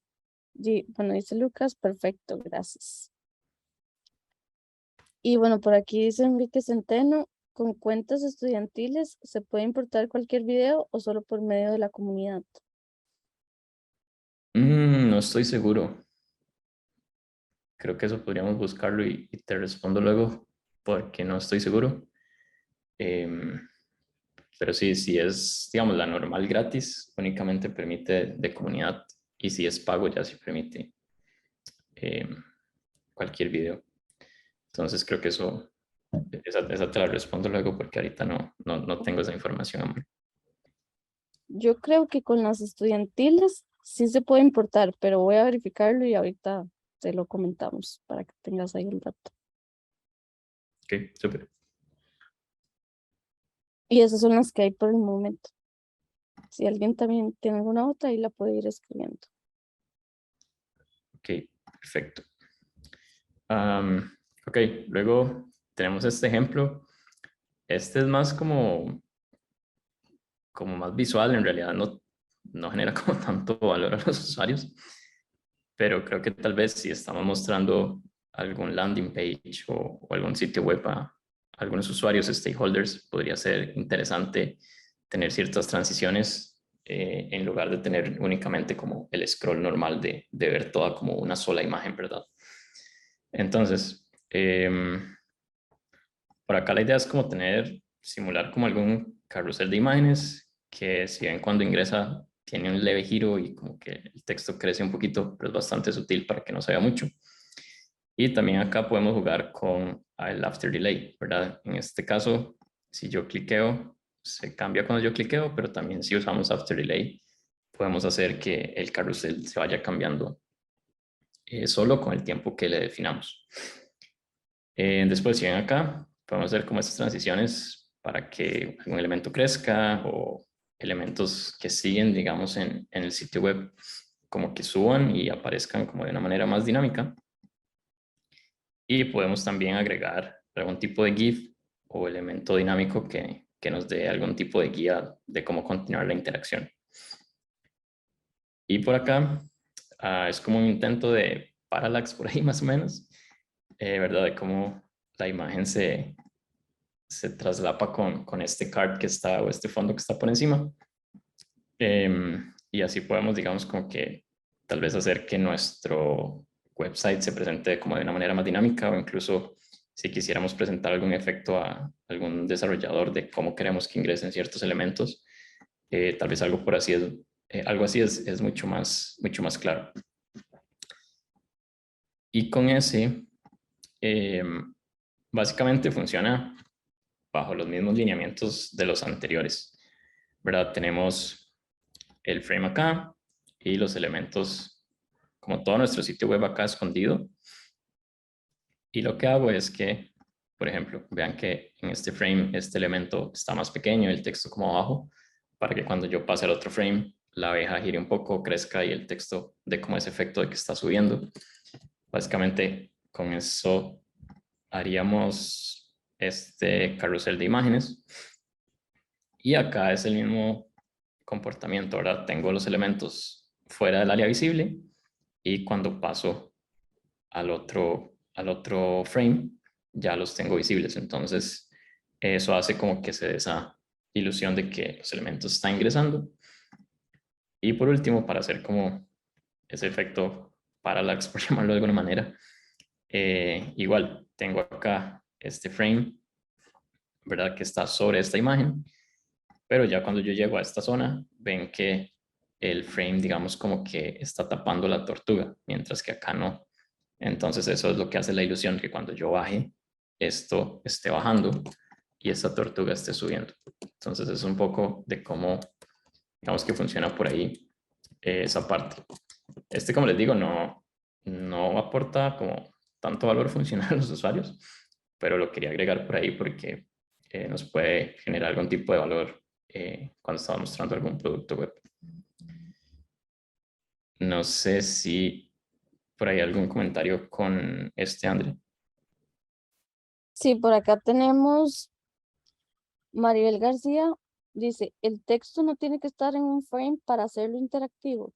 Bueno, dice Lucas, perfecto, gracias. Y bueno, por aquí dice Enrique Centeno, con cuentas estudiantiles, ¿se puede importar cualquier video o solo por medio de la comunidad? No estoy seguro. Creo que eso podríamos buscarlo y te respondo luego porque no estoy seguro. Pero sí, si es, digamos, la normal gratis, únicamente permite de comunidad y si es pago ya sí permite cualquier video. Entonces creo que esa te la respondo luego porque ahorita no tengo esa información. Yo creo que con las estudiantiles sí se puede importar, pero voy a verificarlo y ahorita te lo comentamos para que tengas ahí el dato. Ok, súper. Y esas son las que hay por el momento. Si alguien también tiene alguna otra, ahí la puede ir escribiendo. Ok, perfecto. Ok, luego tenemos este ejemplo. Este es más como más visual, en realidad no genera como tanto valor a los usuarios, pero creo que tal vez si estamos mostrando algún landing page o algún sitio web a algunos usuarios, stakeholders, podría ser interesante tener ciertas transiciones en lugar de tener únicamente como el scroll normal de ver toda como una sola imagen, ¿verdad? Entonces, por acá la idea es como simular como algún carrusel de imágenes que si bien cuando ingresa tiene un leve giro y como que el texto crece un poquito, pero es bastante sutil para que no se vea mucho. Y también acá podemos jugar con el after delay, ¿verdad? En este caso, si yo cliqueo, se cambia cuando yo cliqueo, pero también si usamos after delay, podemos hacer que el carrusel se vaya cambiando solo con el tiempo que le definamos. Después, si ven acá, podemos hacer como estas transiciones para que algún elemento crezca o elementos que siguen, digamos, en el sitio web, como que suban y aparezcan como de una manera más dinámica. Y podemos también agregar algún tipo de GIF o elemento dinámico que nos dé algún tipo de guía de cómo continuar la interacción. Y por acá es como un intento de parallax por ahí más o menos, ¿verdad? De cómo la imagen se traslapa con este card que está o este fondo que está por encima. Y así podemos, digamos, como que tal vez hacer que nuestro website se presente como de una manera más dinámica o incluso si quisiéramos presentar algún efecto a algún desarrollador de cómo queremos que ingresen ciertos elementos, tal vez algo por así algo así es mucho más claro. Y con ese, básicamente funciona bajo los mismos lineamientos de los anteriores, ¿verdad? Tenemos el frame acá y los elementos, como todo nuestro sitio web acá escondido. Y lo que hago es que, por ejemplo, vean que en este frame este elemento está más pequeño, el texto como abajo, para que cuando yo pase al otro frame, la abeja gire un poco, crezca y el texto dé como ese efecto de que está subiendo. Básicamente, con eso haríamos este carrusel de imágenes. Y acá es el mismo comportamiento. Ahora tengo los elementos fuera del área visible y cuando paso al otro frame ya los tengo visibles. Entonces eso hace como que se dé esa ilusión de que los elementos están ingresando. Y por último, para hacer como ese efecto parallax, por llamarlo de alguna manera, igual tengo acá este frame, ¿verdad? Que está sobre esta imagen. Pero ya cuando yo llego a esta zona, ven que el frame, digamos, como que está tapando la tortuga, mientras que acá no. Entonces eso es lo que hace la ilusión, que cuando yo baje, esto esté bajando y esta tortuga esté subiendo. Entonces es un poco de cómo, digamos que funciona por ahí esa parte. Como les digo, no aporta como tanto valor funcional a los usuarios, pero lo quería agregar por ahí porque nos puede generar algún tipo de valor cuando estamos mostrando algún producto web. No sé si por ahí algún comentario con André. Sí, por acá tenemos Maribel García. Dice, el texto no tiene que estar en un frame para hacerlo interactivo.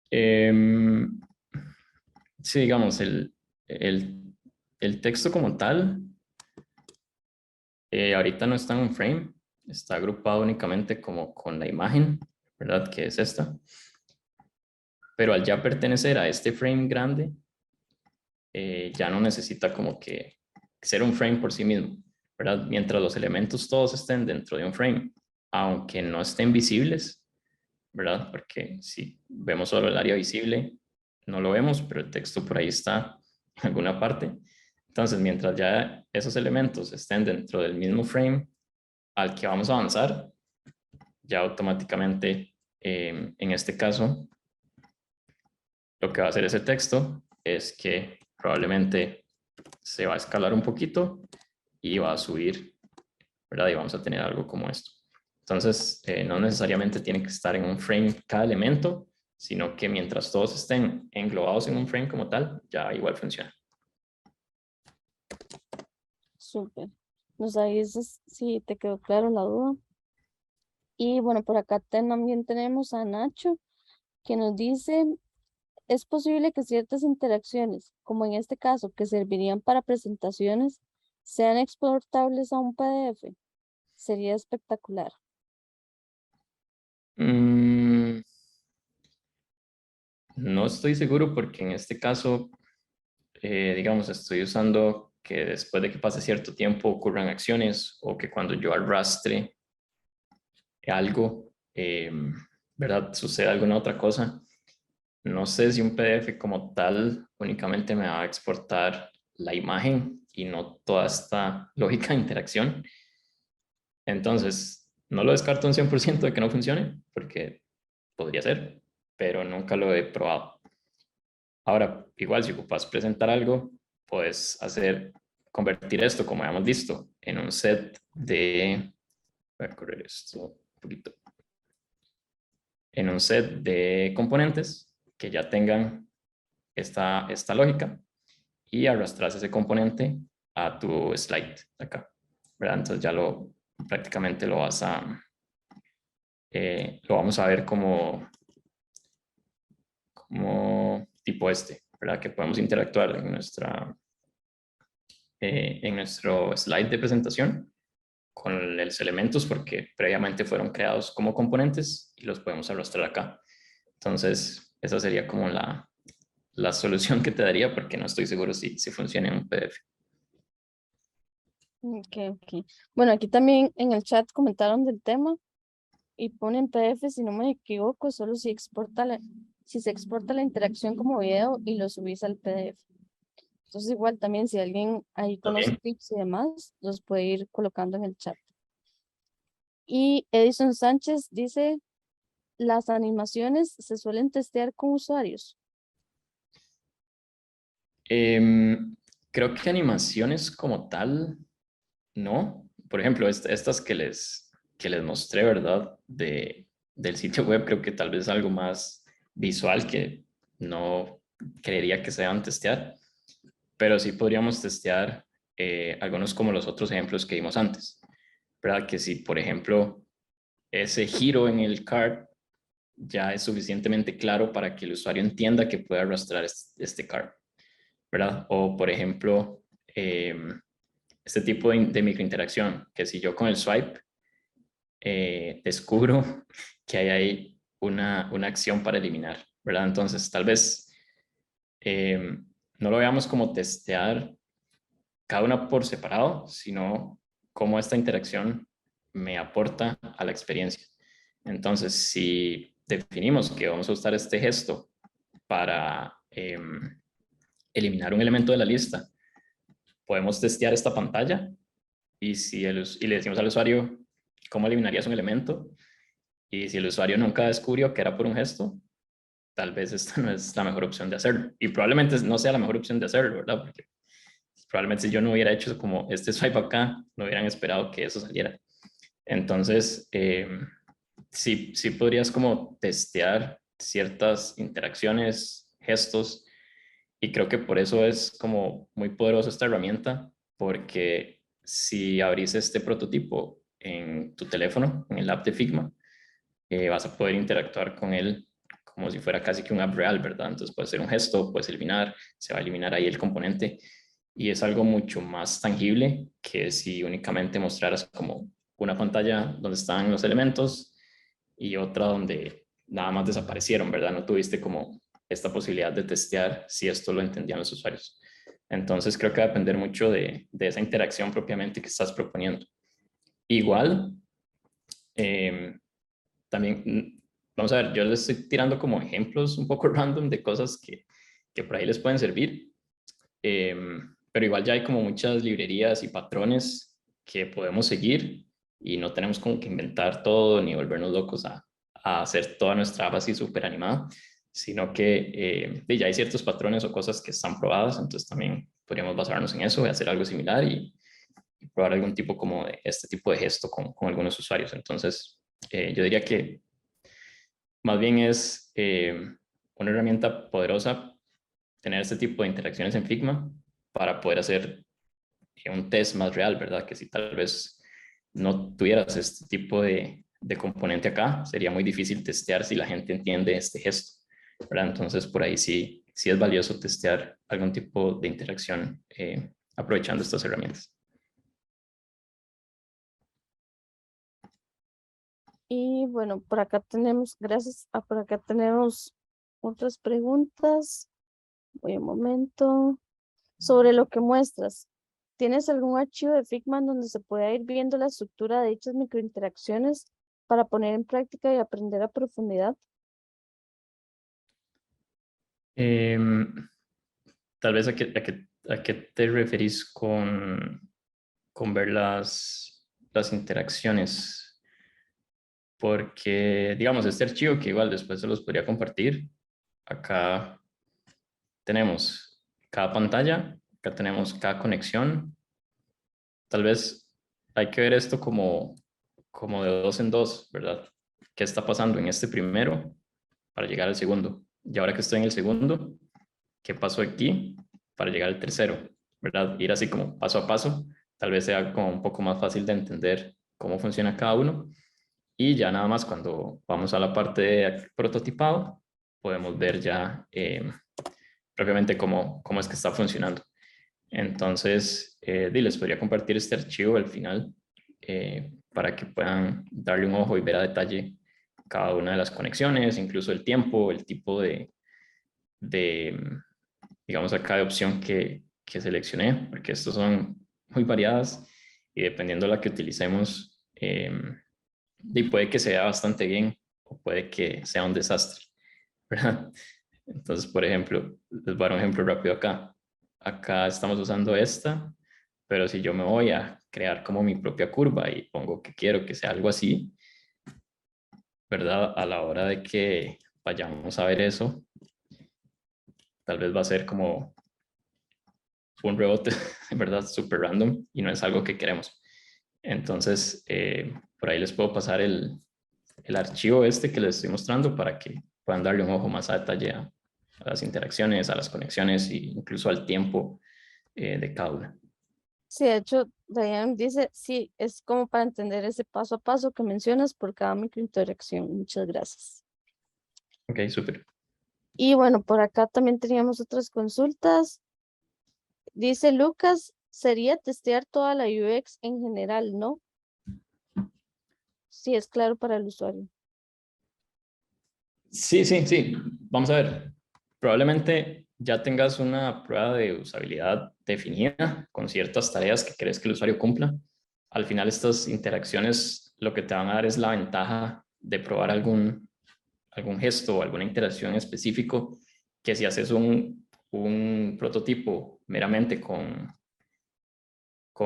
Em, sí, digamos, el texto como tal, ahorita no está en un frame, está agrupado únicamente como con la imagen, ¿verdad? Que es esta. Pero al ya pertenecer a este frame grande, ya no necesita como que ser un frame por sí mismo, ¿verdad? Mientras los elementos todos estén dentro de un frame, aunque no estén visibles, ¿verdad? Porque si vemos solo el área visible, no lo vemos, pero el texto por ahí está en alguna parte. Entonces, mientras ya esos elementos estén dentro del mismo frame, al que vamos a avanzar, ya automáticamente, en este caso, lo que va a hacer ese texto es que probablemente se va a escalar un poquito y va a subir, ¿verdad? Y vamos a tener algo como esto. Entonces, no necesariamente tiene que estar en un frame cada elemento, sino que mientras todos estén englobados en un frame como tal, ya igual funciona. Súper. Nos avisas si te quedó claro la duda. Y bueno, por acá también tenemos a Nacho, que nos dice, es posible que ciertas interacciones, como en este caso, que servirían para presentaciones, sean exportables a un PDF. Sería espectacular. No estoy seguro porque en este caso, digamos, estoy usando que después de que pase cierto tiempo ocurran acciones o que cuando yo arrastre algo, ¿verdad? Suceda alguna otra cosa. No sé si un PDF como tal únicamente me va a exportar la imagen y no toda esta lógica de interacción. Entonces, no lo descarto un 100% de que no funcione, porque podría ser, pero nunca lo he probado. Ahora, igual si ocupas presentar algo, puedes convertir esto, como hemos visto, en un set de, voy a correr esto un poquito, en un set de componentes que ya tengan esta lógica y arrastras ese componente a tu slide acá, ¿verdad? Entonces ya prácticamente lo vamos a ver como tipo ¿verdad? Que podemos interactuar en nuestro slide de presentación con los elementos porque previamente fueron creados como componentes y los podemos arrastrar acá. Entonces, esa sería como la solución que te daría porque no estoy seguro si funciona en un PDF. Ok, ok. Bueno, aquí también en el chat comentaron del tema y ponen PDF, si no me equivoco, solo si se exporta la interacción como video y lo subís al PDF. Entonces igual también si alguien ahí conoce También. tips y demás, los puede ir colocando en el chat. Y Edison Sánchez dice, las animaciones se suelen testear con usuarios. Creo que animaciones como tal, no. Por ejemplo, estas que les mostré, ¿verdad? Del sitio web, creo que tal vez algo más visual que no creería que se deban testear, pero sí podríamos testear algunos como los otros ejemplos que vimos antes, ¿verdad? Que si, por ejemplo, ese giro en el card ya es suficientemente claro para que el usuario entienda que puede arrastrar este card, ¿verdad? O, por ejemplo, este tipo de microinteracción, que si yo con el swipe descubro que hay ahí una acción para eliminar, ¿verdad? Entonces, tal vez no lo veamos como testear cada una por separado, sino cómo esta interacción me aporta a la experiencia. Entonces, si definimos que vamos a usar este gesto para eliminar un elemento de la lista, podemos testear esta pantalla y le decimos al usuario cómo eliminarías un elemento y si el usuario nunca descubrió que era por un gesto, tal vez esta no es la mejor opción de hacerlo y probablemente no sea la mejor opción de hacerlo, ¿verdad? Porque probablemente si yo no hubiera hecho como este swipe acá, no hubieran esperado que eso saliera. Entonces, sí podrías como testear ciertas interacciones, gestos, y creo que por eso es como muy poderosa esta herramienta, porque si abrís este prototipo en tu teléfono, en el app de Figma, vas a poder interactuar con él como si fuera casi que un app real, ¿verdad? Entonces puede ser un gesto, puedes eliminar, se va a eliminar ahí el componente y es algo mucho más tangible que si únicamente mostraras como una pantalla donde están los elementos y otra donde nada más desaparecieron, ¿verdad? No tuviste como esta posibilidad de testear si esto lo entendían los usuarios. Entonces creo que va a depender mucho de esa interacción propiamente que estás proponiendo. Igual, también, vamos a ver, yo les estoy tirando como ejemplos un poco random de cosas que por ahí les pueden servir, pero igual ya hay como muchas librerías y patrones que podemos seguir y no tenemos como que inventar todo ni volvernos locos a hacer toda nuestra app así súper animada, sino que ya hay ciertos patrones o cosas que están probadas, entonces también podríamos basarnos en eso y hacer algo similar y probar algún tipo como de este tipo de gesto con algunos usuarios. Entonces, yo diría que más bien es una herramienta poderosa tener este tipo de interacciones en Figma para poder hacer un test más real, ¿verdad? Que si tal vez no tuvieras este tipo de componente acá, sería muy difícil testear si la gente entiende este gesto, ¿verdad? Entonces, por ahí sí es valioso testear algún tipo de interacción aprovechando estas herramientas. Y bueno, por acá tenemos, gracias, por acá tenemos otras preguntas. Voy un momento. Sobre lo que muestras, ¿tienes algún archivo de Figma donde se pueda ir viendo la estructura de dichas microinteracciones para poner en práctica y aprender a profundidad? Tal vez a qué te referís con ver las interacciones, porque digamos, este archivo que igual después se los podría compartir, acá tenemos cada pantalla, acá tenemos cada conexión. Tal vez hay que ver esto como de dos en dos, ¿verdad? ¿Qué está pasando en este primero para llegar al segundo? Y ahora que estoy en el segundo, ¿qué pasó aquí para llegar al tercero? ¿Verdad? Ir así como paso a paso, tal vez sea como un poco más fácil de entender cómo funciona cada uno. Y ya nada más cuando vamos a la parte de prototipado, podemos ver ya propiamente cómo es que está funcionando. Entonces, les podría compartir este archivo al final para que puedan darle un ojo y ver a detalle cada una de las conexiones, incluso el tiempo, el tipo de digamos acá, de opción que seleccioné, porque estos son muy variadas y dependiendo de la que utilicemos, y puede que sea bastante bien o puede que sea un desastre, ¿verdad? Entonces, por ejemplo, les voy a dar un ejemplo rápido acá. Acá estamos usando esta, pero si yo me voy a crear como mi propia curva y pongo que quiero que sea algo así, ¿verdad? A la hora de que vayamos a ver eso, tal vez va a ser como un rebote, ¿verdad? Súper random y no es algo que queremos. Entonces, por ahí les puedo pasar el archivo este que les estoy mostrando para que puedan darle un ojo más a detalle a las interacciones, a las conexiones e incluso al tiempo de cada una. Sí, de hecho, Diane dice, sí, es como para entender ese paso a paso que mencionas por cada microinteracción. Muchas gracias. Ok, súper. Y bueno, por acá también teníamos otras consultas. Dice Lucas, sería testear toda la UX en general, ¿no? Sí, es claro para el usuario. Sí. Vamos a ver. Probablemente ya tengas una prueba de usabilidad definida con ciertas tareas que crees que el usuario cumpla. Al final, estas interacciones lo que te van a dar es la ventaja de probar algún gesto o alguna interacción específico que si haces un prototipo meramente con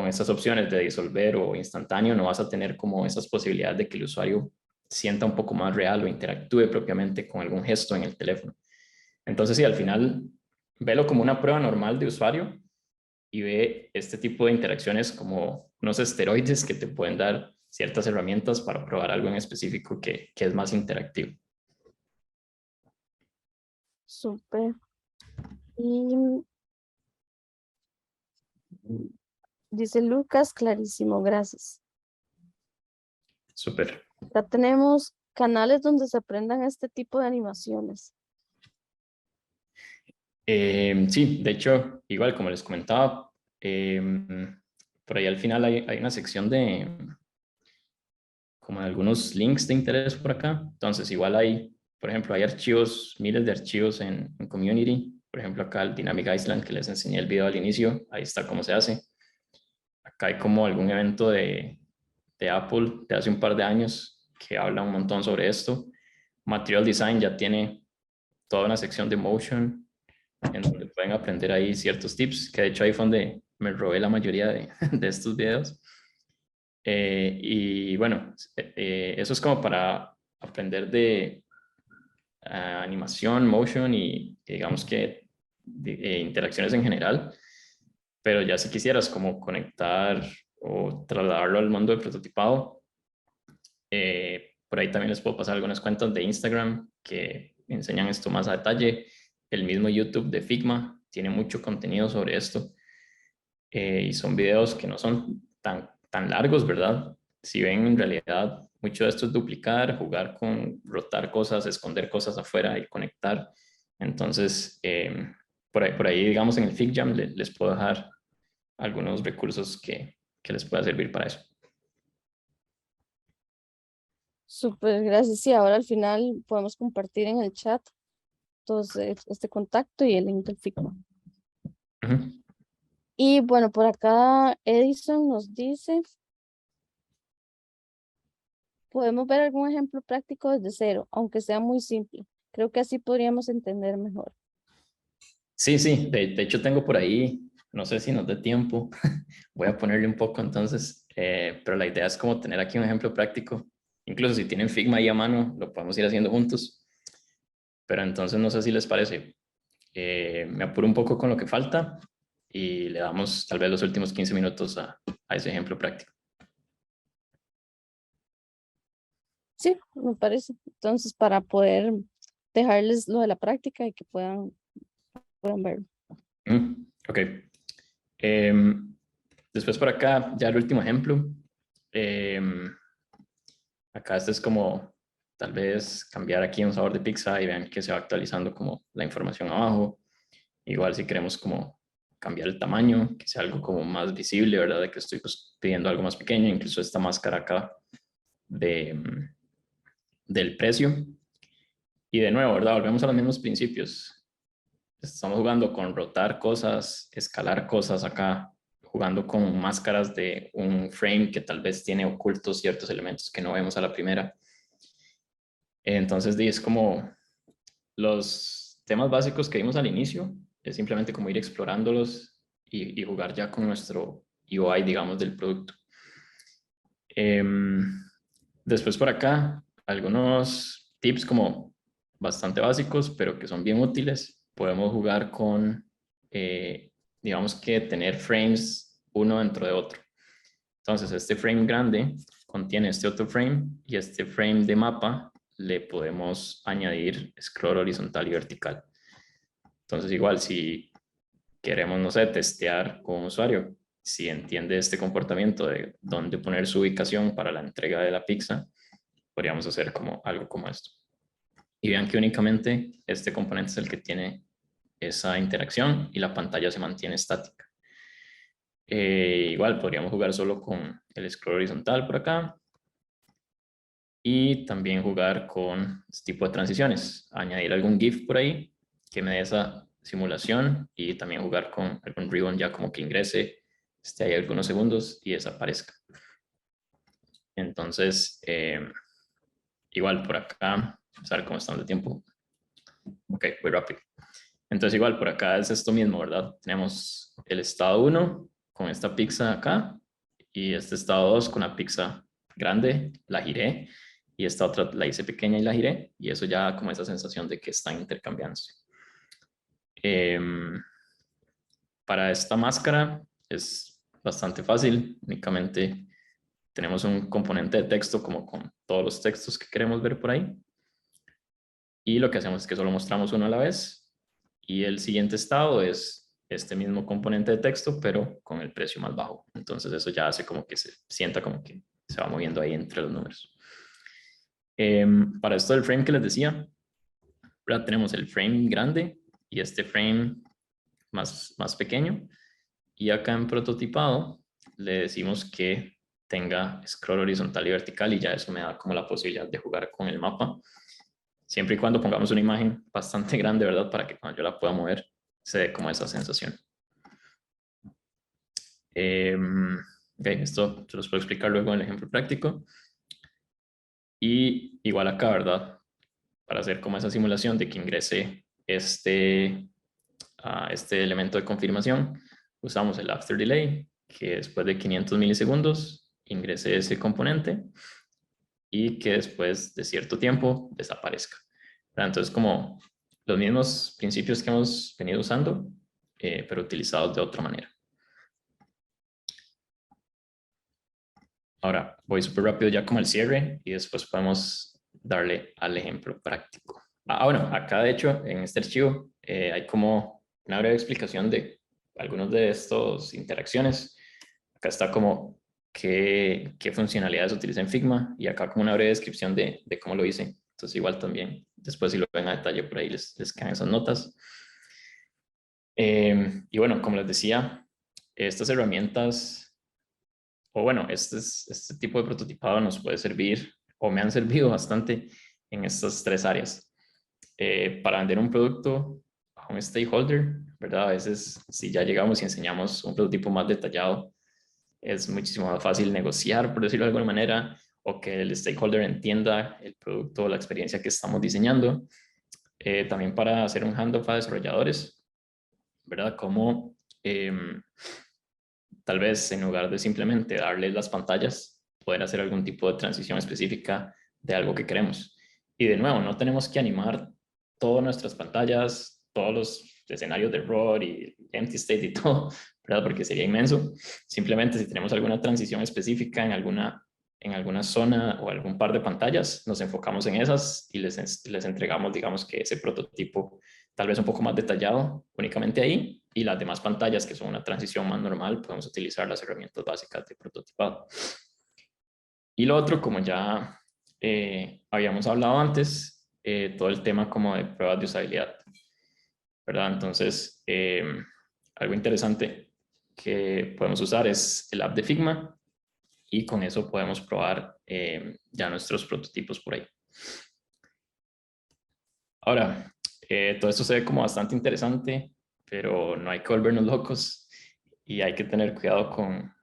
estas opciones de disolver o instantáneo, no vas a tener como esas posibilidades de que el usuario sienta un poco más real o interactúe propiamente con algún gesto en el teléfono. Entonces, sí, al final, velo como una prueba normal de usuario y ve este tipo de interacciones como unos esteroides que te pueden dar ciertas herramientas para probar algo en específico que es más interactivo. Súper. Y dice Lucas, clarísimo, gracias. Súper. Ya tenemos canales donde se aprendan este tipo de animaciones. Sí, de hecho, igual como les comentaba, por ahí al final hay una sección de como de algunos links de interés por acá. Entonces, igual hay, por ejemplo, hay archivos, miles de archivos en Community. Por ejemplo, acá el Dynamic Island que les enseñé el video al inicio, ahí está cómo se hace. Acá hay como algún evento de Apple de hace un par de años que habla un montón sobre esto. Material Design ya tiene toda una sección de Motion en donde pueden aprender ahí ciertos tips, que de hecho ahí fue donde me robé la mayoría de estos videos. Y bueno, eso es como para aprender de animación, motion y digamos que interacciones en general. Pero ya si quisieras como conectar o trasladarlo al mundo del prototipado, por ahí también les puedo pasar algunas cuentas de Instagram que enseñan esto más a detalle. El mismo YouTube de Figma tiene mucho contenido sobre esto, y son videos que no son tan largos, ¿verdad? Si ven, en realidad, mucho de esto es duplicar, jugar con rotar cosas, esconder cosas afuera y conectar. Entonces, por ahí, digamos, en el FigJam les puedo dejar algunos recursos que les pueda servir para eso. Súper, gracias. Sí, ahora al final podemos compartir en el chat entonces este contacto y el link del Figma. Ujú. Y bueno, por acá Edison nos dice, podemos ver algún ejemplo práctico desde cero, aunque sea muy simple. Creo que así podríamos entender mejor. Sí, sí, de hecho tengo por ahí, no sé si nos dé tiempo, voy a ponerle un poco entonces, pero la idea es como tener aquí un ejemplo práctico. Incluso si tienen Figma ahí a mano, lo podemos ir haciendo juntos. Pero entonces no sé si les parece. Me apuro un poco con lo que falta y le damos tal vez los últimos 15 minutos a ese ejemplo práctico. Sí, me parece. Entonces, para poder dejarles lo de la práctica y que puedan verlo. Ok. Em, Después por acá, ya el último ejemplo. Em, Acá este es como tal vez cambiar aquí un sabor de pizza y vean que se va actualizando como la información abajo. Igual si queremos como cambiar el tamaño, que sea algo como más visible, ¿verdad? De que estoy pues, pidiendo algo más pequeño, incluso esta máscara acá del precio. Y de nuevo, ¿verdad? Volvemos a los mismos principios. Estamos jugando con rotar cosas, escalar cosas acá, jugando con máscaras de un frame que tal vez tiene ocultos ciertos elementos que no vemos a la primera. Entonces, es como los temas básicos que vimos al inicio, es simplemente como ir explorándolos y jugar ya con nuestro UI, digamos, del producto. Después por acá, algunos tips como bastante básicos, pero que son bien útiles. Podemos jugar con, digamos que tener frames uno dentro de otro. Entonces, este frame grande contiene este otro frame y este frame de mapa le podemos añadir scroll horizontal y vertical. Entonces, igual, si queremos, no sé, testear con un usuario, si entiende este comportamiento de dónde poner su ubicación para la entrega de la pizza, podríamos hacer como algo como esto. Y vean que únicamente este componente es el que tiene esa interacción y la pantalla se mantiene estática. Igual podríamos jugar solo con el scroll horizontal por acá y también jugar con este tipo de transiciones, añadir algún GIF por ahí que me dé esa simulación y también jugar con algún ribbon ya como que ingrese, esté ahí algunos segundos y desaparezca. Entonces, igual por acá, vamos a ver cómo estamos de tiempo. Ok, voy rápido. Entonces igual por acá es esto mismo, ¿verdad? Tenemos el estado 1 con esta pizza acá y este estado 2 con la pizza grande, la giré y esta otra la hice pequeña y la giré y eso ya como esa sensación de que están intercambiándose. Para esta máscara es bastante fácil, únicamente tenemos un componente de texto como con todos los textos que queremos ver por ahí y lo que hacemos es que solo mostramos uno a la vez y el siguiente estado es este mismo componente de texto pero con el precio más bajo. Entonces eso ya hace como que se sienta como que se va moviendo ahí entre los números. Para esto del frame que les decía, ¿verdad? Tenemos el frame grande y este frame más pequeño y acá en prototipado le decimos que tenga scroll horizontal y vertical y ya eso me da como la posibilidad de jugar con el mapa siempre y cuando pongamos una imagen bastante grande, ¿verdad? Para que cuando yo la pueda mover se dé como esa sensación. Ok, esto se los puedo explicar luego en el ejemplo práctico. Y igual acá, ¿verdad? Para hacer como esa simulación de que ingrese este elemento de confirmación, usamos el after delay, que después de 500 milisegundos ingrese ese componente y que después de cierto tiempo desaparezca. ¿Verdad? Entonces, como los mismos principios que hemos venido usando, pero utilizados de otra manera. Ahora, voy súper rápido ya como al cierre y después podemos darle al ejemplo práctico. Bueno, acá de hecho, en este archivo, hay como una breve explicación de algunos de estos interacciones. Acá está como qué funcionalidades utiliza en Figma y acá como una breve descripción de cómo lo hice. Entonces igual también, después si lo ven a detalle por ahí les quedan esas notas. Y bueno, como les decía, estas herramientas, o bueno, este tipo de prototipado nos puede servir, o me han servido bastante en estas tres áreas. Para vender un producto a un stakeholder, ¿verdad? A veces, si ya llegamos y enseñamos un prototipo más detallado, es muchísimo más fácil negociar, por decirlo de alguna manera, o que el stakeholder entienda el producto o la experiencia que estamos diseñando. También para hacer un handoff a desarrolladores, ¿verdad? Como tal vez en lugar de simplemente darles las pantallas, poder hacer algún tipo de transición específica de algo que queremos. Y de nuevo, no tenemos que animar todas nuestras pantallas, todos los escenarios de RAW y empty state y todo, ¿verdad? Porque sería inmenso. Simplemente si tenemos alguna transición específica en alguna zona o algún par de pantallas, nos enfocamos en esas y les entregamos, digamos que ese prototipo tal vez un poco más detallado únicamente ahí, y las demás pantallas que son una transición más normal, podemos utilizar las herramientas básicas de prototipado. Y lo otro, como ya habíamos hablado antes, todo el tema como de pruebas de usabilidad, ¿verdad? Entonces, algo interesante que podemos usar es el app de Figma y con eso podemos probar ya nuestros prototipos por ahí. Ahora, todo esto se ve como bastante interesante, pero no hay que volvernos locos y hay que tener cuidado con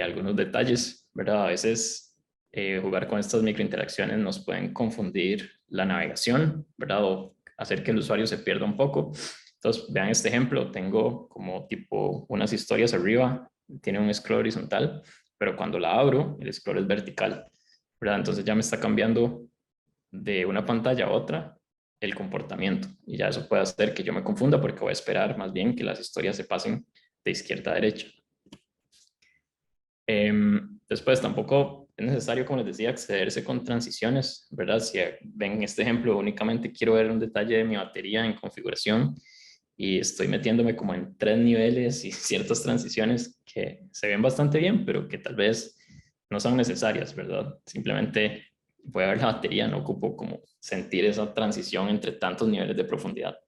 algunos detalles, ¿verdad? A veces jugar con estas microinteracciones nos pueden confundir la navegación, ¿verdad? O hacer que el usuario se pierda un poco. Entonces, vean este ejemplo, tengo como tipo unas historias arriba, tiene un scroll horizontal, pero cuando la abro, el scroll es vertical, ¿verdad? Entonces ya me está cambiando de una pantalla a otra el comportamiento y ya eso puede hacer que yo me confunda porque voy a esperar más bien que las historias se pasen de izquierda a derecha. Después tampoco es necesario, como les decía, excederse con transiciones, ¿verdad? Si ven este ejemplo, únicamente quiero ver un detalle de mi batería en configuración y estoy metiéndome como en 3 niveles y ciertas transiciones que se ven bastante bien, pero que tal vez no son necesarias, ¿verdad? Simplemente voy a ver la batería, no ocupo como sentir esa transición entre tantos niveles de profundidad.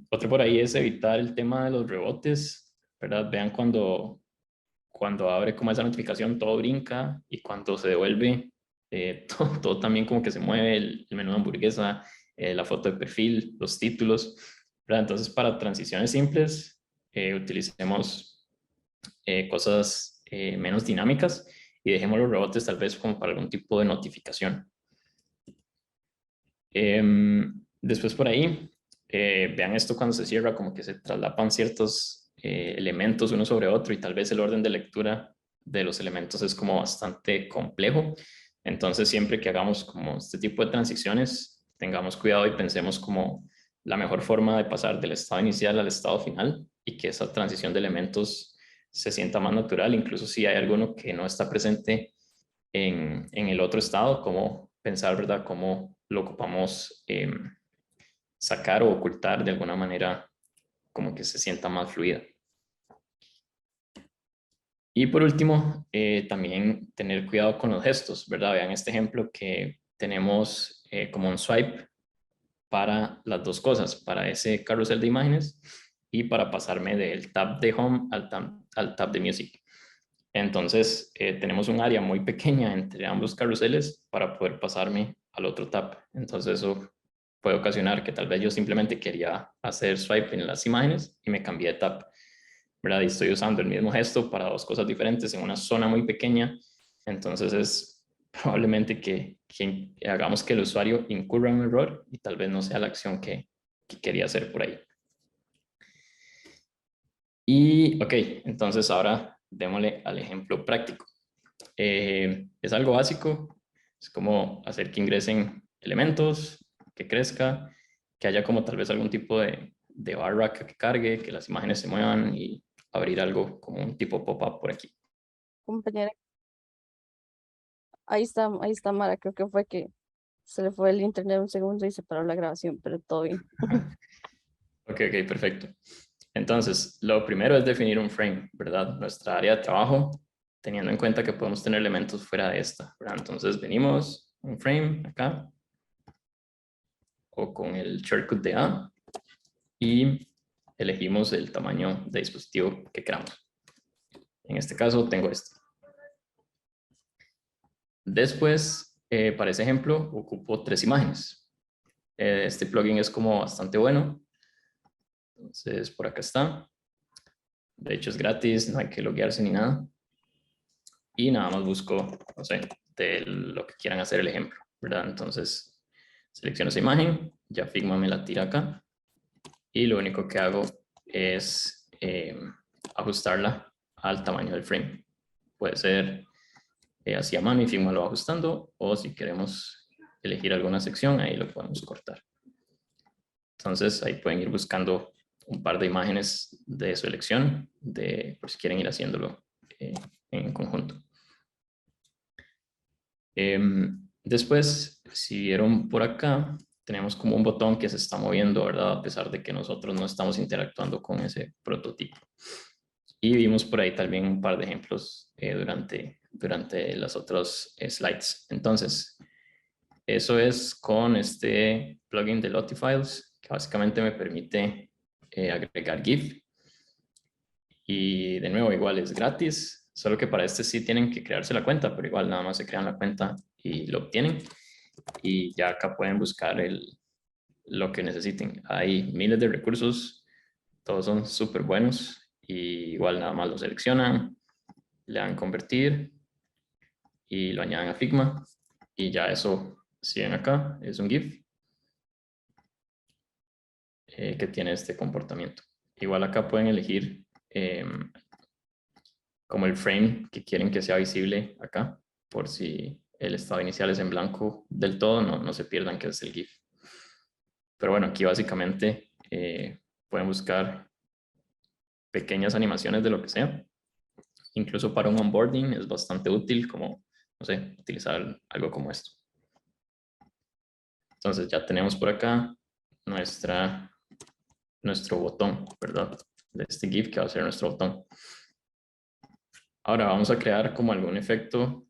Otro por ahí es evitar el tema de los rebotes, ¿verdad? Vean cuando abre como esa notificación, todo brinca y cuando se devuelve, todo también como que se mueve, el menú de hamburguesa, la foto de perfil, los títulos, ¿verdad? Entonces, para transiciones simples, utilicemos cosas menos dinámicas y dejemos los rebotes tal vez como para algún tipo de notificación. Después por ahí, vean esto cuando se cierra, como que se traslapan ciertos elementos uno sobre otro y tal vez el orden de lectura de los elementos es como bastante complejo. Entonces, siempre que hagamos como este tipo de transiciones, tengamos cuidado y pensemos como la mejor forma de pasar del estado inicial al estado final y que esa transición de elementos se sienta más natural, incluso si hay alguno que no está presente en el otro estado, como pensar, ¿verdad?, cómo lo ocupamos sacar o ocultar de alguna manera como que se sienta más fluida. Y por último, también tener cuidado con los gestos, ¿verdad? Vean este ejemplo que tenemos como un swipe para las dos cosas, para ese carrusel de imágenes y para pasarme del tab de Home al tab de Music. Entonces, tenemos un área muy pequeña entre ambos carruseles para poder pasarme al otro tab. Entonces, eso puede ocasionar que tal vez yo simplemente quería hacer swipe en las imágenes y me cambié de tab, ¿verdad? Y estoy usando el mismo gesto para dos cosas diferentes en una zona muy pequeña. Entonces, es probablemente que hagamos que el usuario incurra en un error y tal vez no sea la acción que quería hacer por ahí. Y, ok, entonces ahora démosle al ejemplo práctico. Es algo básico, es como hacer que ingresen elementos, que crezca, que haya como tal vez algún tipo de barra que cargue, que las imágenes se muevan y abrir algo como un tipo pop-up por aquí. Compañera. Ahí está Mara, creo que fue que se le fue el internet un segundo y se paró la grabación, pero todo bien. Ok, perfecto. Entonces, lo primero es definir un frame, ¿verdad? Nuestra área de trabajo, teniendo en cuenta que podemos tener elementos fuera de esta, ¿verdad? Entonces, venimos un frame acá, o con el shortcut de A, y elegimos el tamaño de dispositivo que queramos. En este caso, tengo este. Después, para ese ejemplo, ocupo 3 imágenes. Este plugin es como bastante bueno. Entonces, por acá está. De hecho, es gratis, no hay que loguearse ni nada. Y nada más busco, no sé, de lo que quieran hacer el ejemplo, ¿verdad? Entonces, selecciono esa imagen, ya Figma me la tira acá. Y lo único que hago es ajustarla al tamaño del frame. Puede ser así a mano y Figma lo va ajustando, o si queremos elegir alguna sección, ahí lo podemos cortar. Entonces ahí pueden ir buscando un par de imágenes de su elección, por si quieren ir haciéndolo en conjunto. Después, si vieron por acá, tenemos como un botón que se está moviendo, ¿verdad? A pesar de que nosotros no estamos interactuando con ese prototipo. Y vimos por ahí también un par de ejemplos durante las otras slides. Entonces, eso es con este plugin de Lotifiles, que básicamente me permite agregar GIF. Y de nuevo, igual es gratis, solo que para este sí tienen que crearse la cuenta, pero igual nada más se crean la cuenta y lo obtienen. Y ya acá pueden buscar lo que necesiten. Hay miles de recursos, todos son súper buenos. Y igual nada más lo seleccionan, le dan convertir y lo añaden a Figma. Y ya eso, si ven acá, es un GIF que tiene este comportamiento. Igual acá pueden elegir como el frame que quieren que sea visible acá, por si el estado inicial es en blanco del todo, no se pierdan que es el GIF. Pero bueno, aquí básicamente pueden buscar pequeñas animaciones de lo que sea. Incluso para un onboarding es bastante útil, como, no sé, utilizar algo como esto. Entonces ya tenemos por acá nuestro botón, ¿verdad? De este GIF que va a ser nuestro botón. Ahora vamos a crear como algún efecto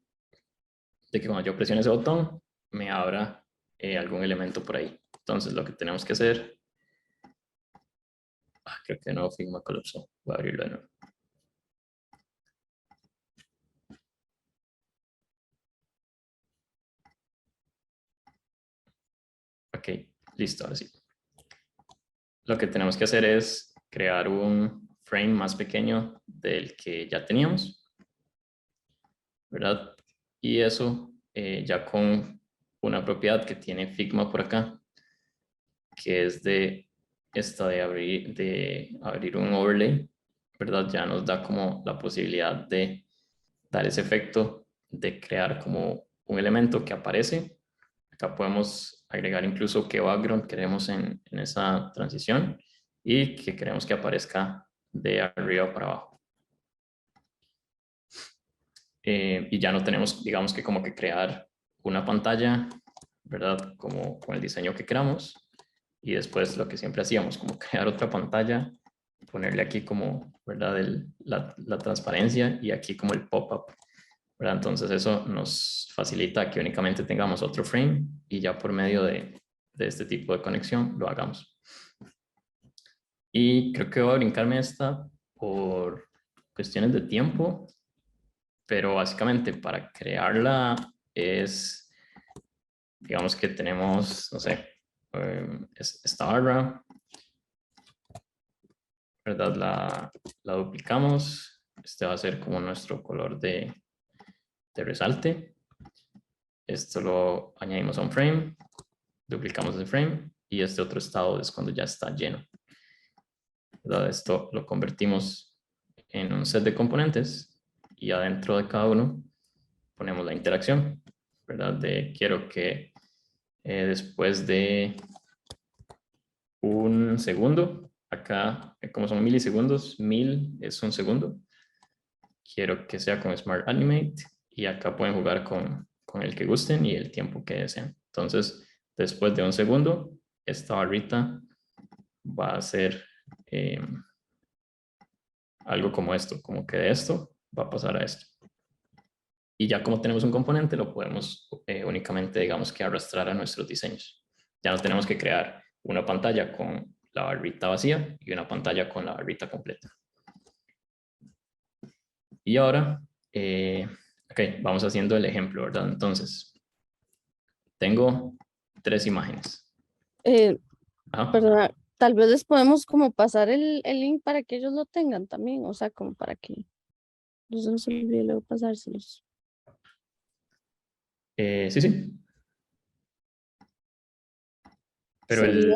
de que cuando yo presione ese botón me abra algún elemento por ahí. Entonces lo que tenemos que hacer, creo que no, Figma colapsó, voy a abrirlo de nuevo. Ok, listo, ahora sí. Lo que tenemos que hacer es crear un frame más pequeño del que ya teníamos, ¿verdad? Y eso ya con una propiedad que tiene Figma por acá, que es de esta de abrir un overlay, ¿verdad? Ya nos da como la posibilidad de dar ese efecto de crear como un elemento que aparece. Acá podemos agregar incluso qué background queremos en esa transición y que queremos que aparezca de arriba para abajo. Y ya no tenemos, digamos que como que crear una pantalla, ¿verdad? Como con el diseño que queramos. Y después lo que siempre hacíamos, como crear otra pantalla, ponerle aquí como, ¿verdad? La transparencia y aquí como el pop-up, ¿verdad? Entonces eso nos facilita que únicamente tengamos otro frame y ya por medio de este tipo de conexión lo hagamos. Y creo que voy a brincarme esta por cuestiones de tiempo, pero básicamente para crearla es, digamos que tenemos, no sé, esta barra, ¿verdad? La duplicamos, este va a ser como nuestro color de resalte. Esto lo añadimos a un frame, duplicamos el frame y este otro estado es cuando ya está lleno, ¿verdad? Esto lo convertimos en un set de componentes y adentro de cada uno ponemos la interacción, ¿verdad? De quiero que después de un segundo, acá como son milisegundos, 1000 es un segundo. Quiero que sea con Smart Animate y acá pueden jugar con el que gusten y el tiempo que deseen. Entonces, después de un segundo, esta barrita va a ser algo como esto, como que de esto va a pasar a esto. Y ya como tenemos un componente, lo podemos únicamente, digamos, que arrastrar a nuestros diseños. Ya no tenemos que crear una pantalla con la barrita vacía y una pantalla con la barrita completa. Y ahora, ok, vamos haciendo el ejemplo, ¿verdad? Entonces, tengo 3 imágenes. Ajá. Perdona, tal vez les podemos como pasar el link para que ellos lo tengan también, o sea, como para que no se nos olvide luego pasárselos. Sí, sí. Pero Sería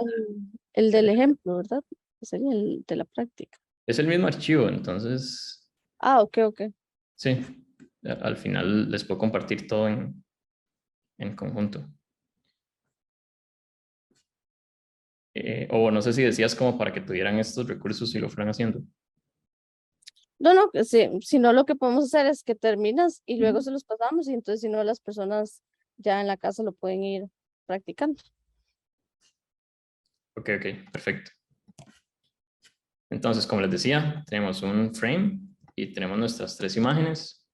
el del ejemplo, ¿verdad? Sería el de la práctica. es el mismo archivo, entonces, Ah, ok, ok. sí, al final les puedo compartir todo en conjunto. O no sé si decías como para que tuvieran estos recursos y lo fueran haciendo. No, no, que sí, si no lo que podemos hacer es que terminas y luego se los pasamos y entonces si no las personas ya en la casa lo pueden ir practicando. Ok, ok, perfecto. Entonces, como les decía, tenemos un frame y tenemos nuestras 3 imágenes.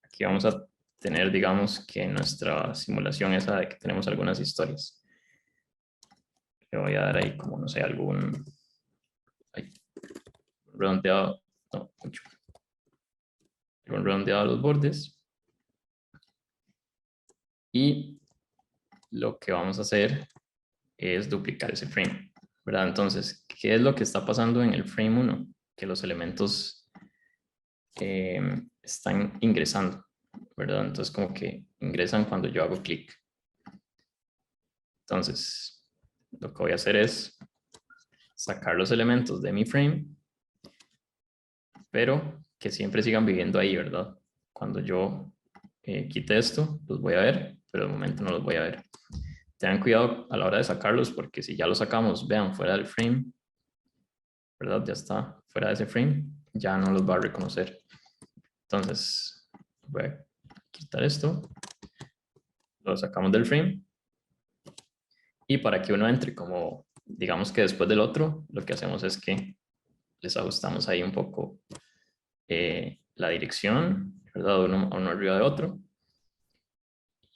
Aquí vamos a tener, digamos, que nuestra simulación esa de que tenemos algunas historias. Le voy a dar ahí como, no sé, algún redondeado, no, mucho. Algún redondeado a los bordes. Y lo que vamos a hacer es duplicar ese frame, ¿verdad? Entonces, ¿qué es lo que está pasando en el frame 1? Que los elementos están ingresando, ¿verdad? Entonces, como que ingresan cuando yo hago clic. Entonces, lo que voy a hacer es sacar los elementos de mi frame, pero que siempre sigan viviendo ahí, ¿verdad? Cuando yo quite esto, los voy a ver, pero de momento no los voy a ver. Tengan cuidado a la hora de sacarlos, porque si ya los sacamos, vean, fuera del frame, ¿verdad? Ya está fuera de ese frame, ya no los va a reconocer. Entonces, voy a quitar esto, lo sacamos del frame, y para que uno entre como, digamos que después del otro, lo que hacemos es que les ajustamos ahí un poco la dirección, ¿verdad? Uno arriba de otro,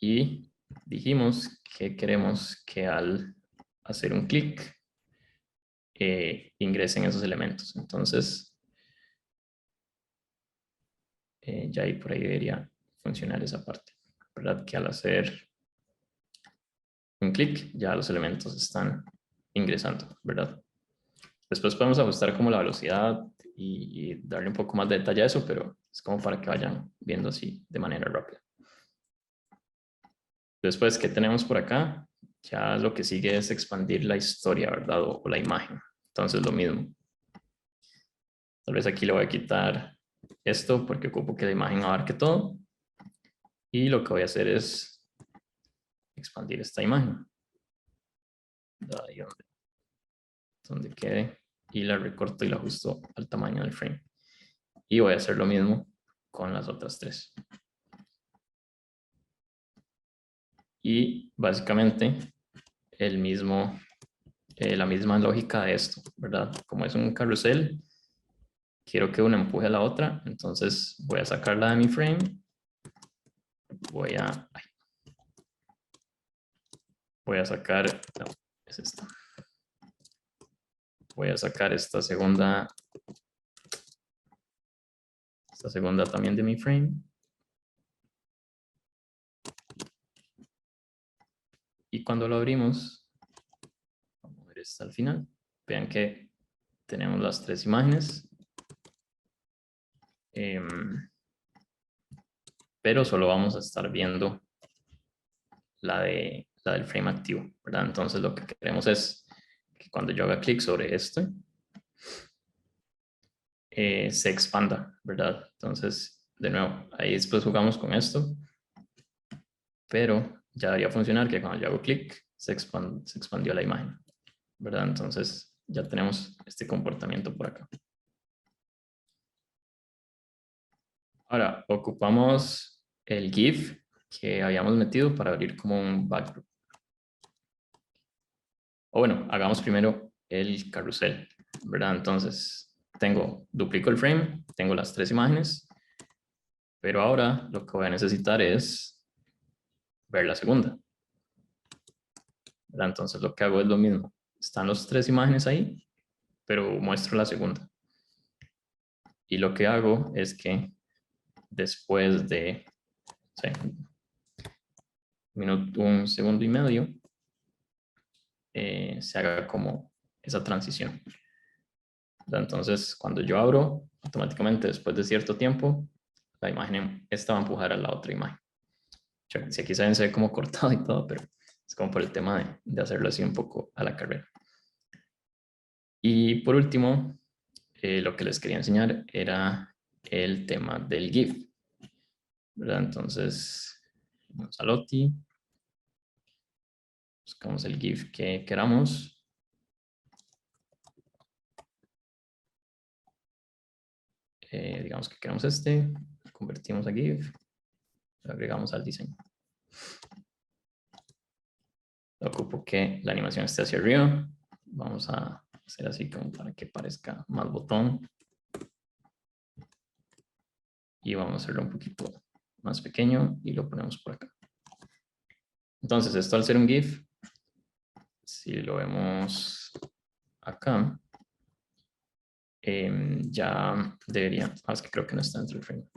y dijimos que queremos que al hacer un clic ingresen esos elementos. Entonces, ya ahí por ahí debería funcionar esa parte, ¿verdad? Que al hacer un clic ya los elementos están ingresando, ¿verdad? Después podemos ajustar como la velocidad y darle un poco más de detalle a eso, pero es como para que vayan viendo así de manera rápida. Después, ¿qué tenemos por acá? Ya lo que sigue es expandir la historia, ¿verdad? O la imagen. Entonces, lo mismo. Tal vez aquí le voy a quitar esto porque ocupo que la imagen abarque todo. Y lo que voy a hacer es expandir esta imagen. Ahí donde quede. Y la recorto y la ajusto al tamaño del frame. Y voy a hacer lo mismo con las otras 3. Y básicamente la misma lógica de esto, ¿verdad? Como es un carrusel, quiero que una empuje a la otra, entonces voy a sacarla de mi frame, voy a sacar, no, es esta. Voy a sacar esta segunda también de mi frame. Y cuando lo abrimos, vamos a ver esta al final, vean que tenemos las 3 imágenes. Pero solo vamos a estar viendo la del frame activo, ¿verdad? Entonces lo que queremos es que cuando yo haga clic sobre este, se expanda, ¿verdad? Entonces, de nuevo, ahí después jugamos con esto, pero ya debería funcionar que cuando yo hago clic, se expandió la imagen, ¿verdad? Entonces, ya tenemos este comportamiento por acá. Ahora, ocupamos el GIF que habíamos metido para abrir como un background. O bueno, hagamos primero el carrusel, ¿verdad? Entonces, duplico el frame, tengo las 3 imágenes, pero ahora lo que voy a necesitar es ver la segunda, ¿verdad? Entonces, lo que hago es lo mismo. Están las 3 imágenes ahí, pero muestro la segunda. Y lo que hago es que después de un segundo y medio, se haga como esa transición. Entonces, cuando yo abro, automáticamente después de cierto tiempo, la imagen esta va a empujar a la otra imagen. Si aquí se ve como cortado y todo, pero es como por el tema de hacerlo así un poco a la carrera. Y por último, lo que les quería enseñar era el tema del GIF, ¿verdad? Entonces, vamos a Lottie, buscamos el GIF que queramos. Digamos que queremos este, convertimos a GIF, lo agregamos al diseño. Ocupo que la animación esté hacia arriba. Vamos a hacer así como para que parezca más botón. Y vamos a hacerlo un poquito más pequeño y lo ponemos por acá. Entonces, esto al ser un GIF, si lo vemos acá, ya debería, es que creo que no está dentro del frame.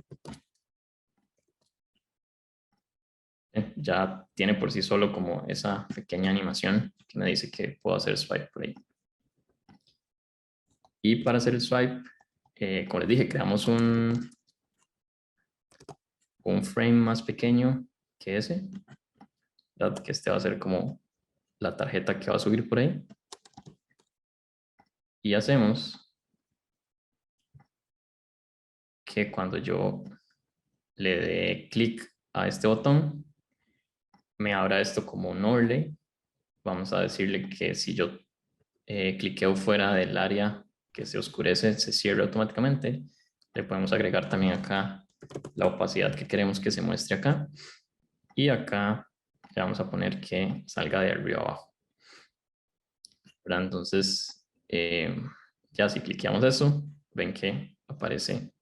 Ya tiene por sí solo como esa pequeña animación que me dice que puedo hacer swipe por ahí. Y para hacer el swipe, como les dije, creamos un frame más pequeño que ese, ¿verdad? Que este va a ser como la tarjeta que va a subir por ahí. Y hacemos que cuando yo le dé clic a este botón, me abra esto como un overlay. Vamos a decirle que si yo cliqueo fuera del área que se oscurece, se cierra automáticamente. Le podemos agregar también acá la opacidad que queremos que se muestre acá. Y acá le vamos a poner que salga de arriba abajo, ¿verdad? Entonces, ya si cliqueamos eso, ven que aparece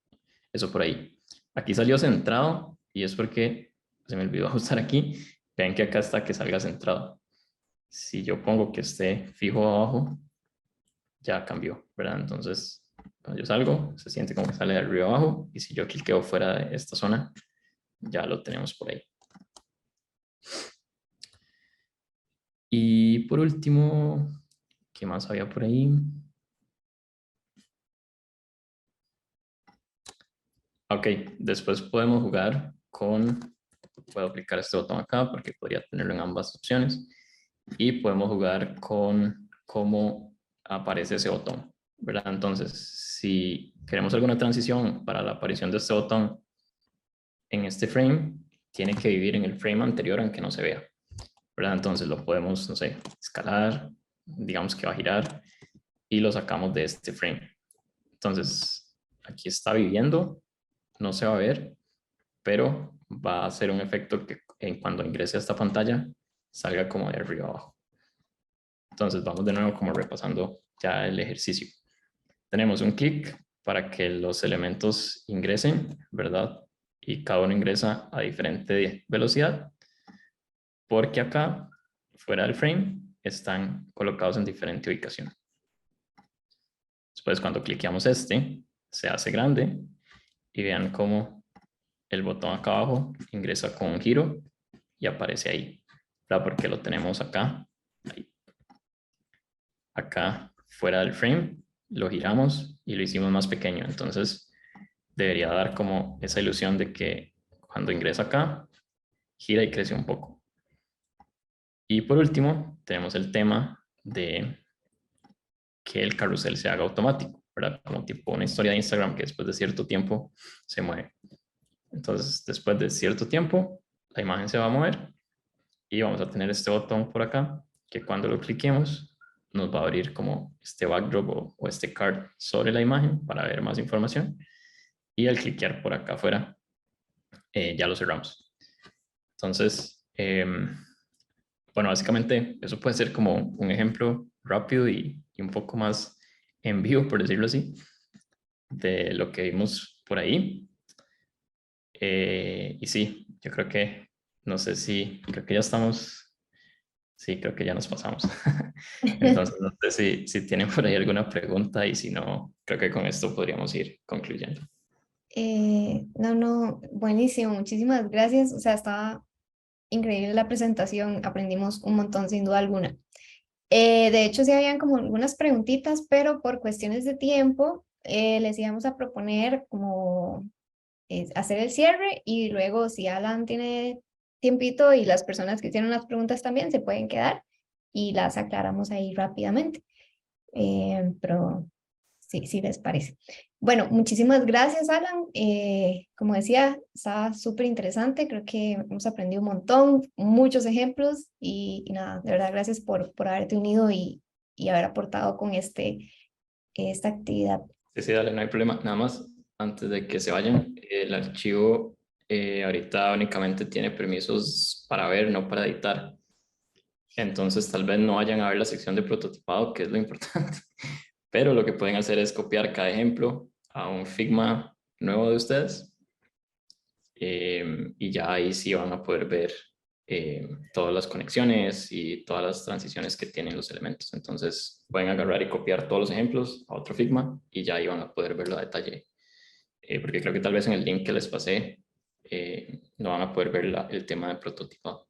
eso por ahí. Aquí salió centrado y es porque se me olvidó ajustar aquí. Ven que acá está que salga centrado. Si yo pongo que esté fijo abajo, ya cambió, ¿verdad? Entonces, cuando yo salgo, se siente como que sale de arriba abajo. Y si yo cliqueo fuera de esta zona, ya lo tenemos por ahí. Y por último, ¿qué más había por ahí? Ok, después podemos jugar puedo aplicar este botón acá porque podría tenerlo en ambas opciones. Y podemos jugar con cómo aparece ese botón, ¿verdad? Entonces, si queremos alguna transición para la aparición de este botón en este frame, tiene que vivir en el frame anterior aunque no se vea, ¿verdad? Entonces lo podemos, no sé, escalar, digamos que va a girar y lo sacamos de este frame. Entonces, aquí está viviendo, no se va a ver, pero va a hacer un efecto que cuando ingrese a esta pantalla salga como de arriba abajo. Entonces vamos de nuevo como repasando ya el ejercicio. Tenemos un clic para que los elementos ingresen, ¿verdad? Y cada uno ingresa a diferente velocidad, porque acá, fuera del frame, están colocados en diferente ubicación. Después cuando cliqueamos este, se hace grande y vean cómo el botón acá abajo ingresa con un giro y aparece ahí, ¿verdad? Porque lo tenemos acá, ahí. Acá fuera del frame, lo giramos y lo hicimos más pequeño. Entonces debería dar como esa ilusión de que cuando ingresa acá, gira y crece un poco. Y por último, tenemos el tema de que el carrusel se haga automático, ¿verdad? Como tipo una historia de Instagram que después de cierto tiempo se mueve. Entonces, después de cierto tiempo, la imagen se va a mover y vamos a tener este botón por acá que cuando lo cliquemos nos va a abrir como este backdrop o este card sobre la imagen para ver más información. Y al cliquear por acá afuera, ya lo cerramos. Entonces, bueno, básicamente eso puede ser como un ejemplo rápido y un poco más en vivo, por decirlo así, de lo que vimos por ahí. Y sí, yo creo que, no sé si, creo que ya estamos, sí, creo que ya nos pasamos. Entonces, no sé si tienen por ahí alguna pregunta y si no, creo que con esto podríamos ir concluyendo. No, no, buenísimo, muchísimas gracias. O sea, estaba increíble la presentación, aprendimos un montón sin duda alguna. De hecho, sí habían como algunas preguntitas, pero por cuestiones de tiempo les íbamos a proponer como hacer el cierre y luego si Alan tiene tiempito y las personas que hicieron las preguntas también se pueden quedar y las aclaramos ahí rápidamente. Pero sí, sí les parece. Bueno, muchísimas gracias, Alan. Como decía, está súper interesante. Creo que hemos aprendido un montón, muchos ejemplos y nada, de verdad, gracias por haberte unido y haber aportado con esta actividad. Sí, sí, dale, no hay problema. Nada más, antes de que se vayan, el archivo ahorita únicamente tiene permisos para ver, no para editar. Entonces, tal vez no vayan a ver la sección de prototipado, que es lo importante. Pero lo que pueden hacer es copiar cada ejemplo a un Figma nuevo de ustedes. Y ya ahí sí van a poder ver todas las conexiones y todas las transiciones que tienen los elementos. Entonces pueden agarrar y copiar todos los ejemplos a otro Figma y ya ahí van a poder verlo a detalle. Porque creo que tal vez en el link que les pasé no van a poder ver el tema de prototipado.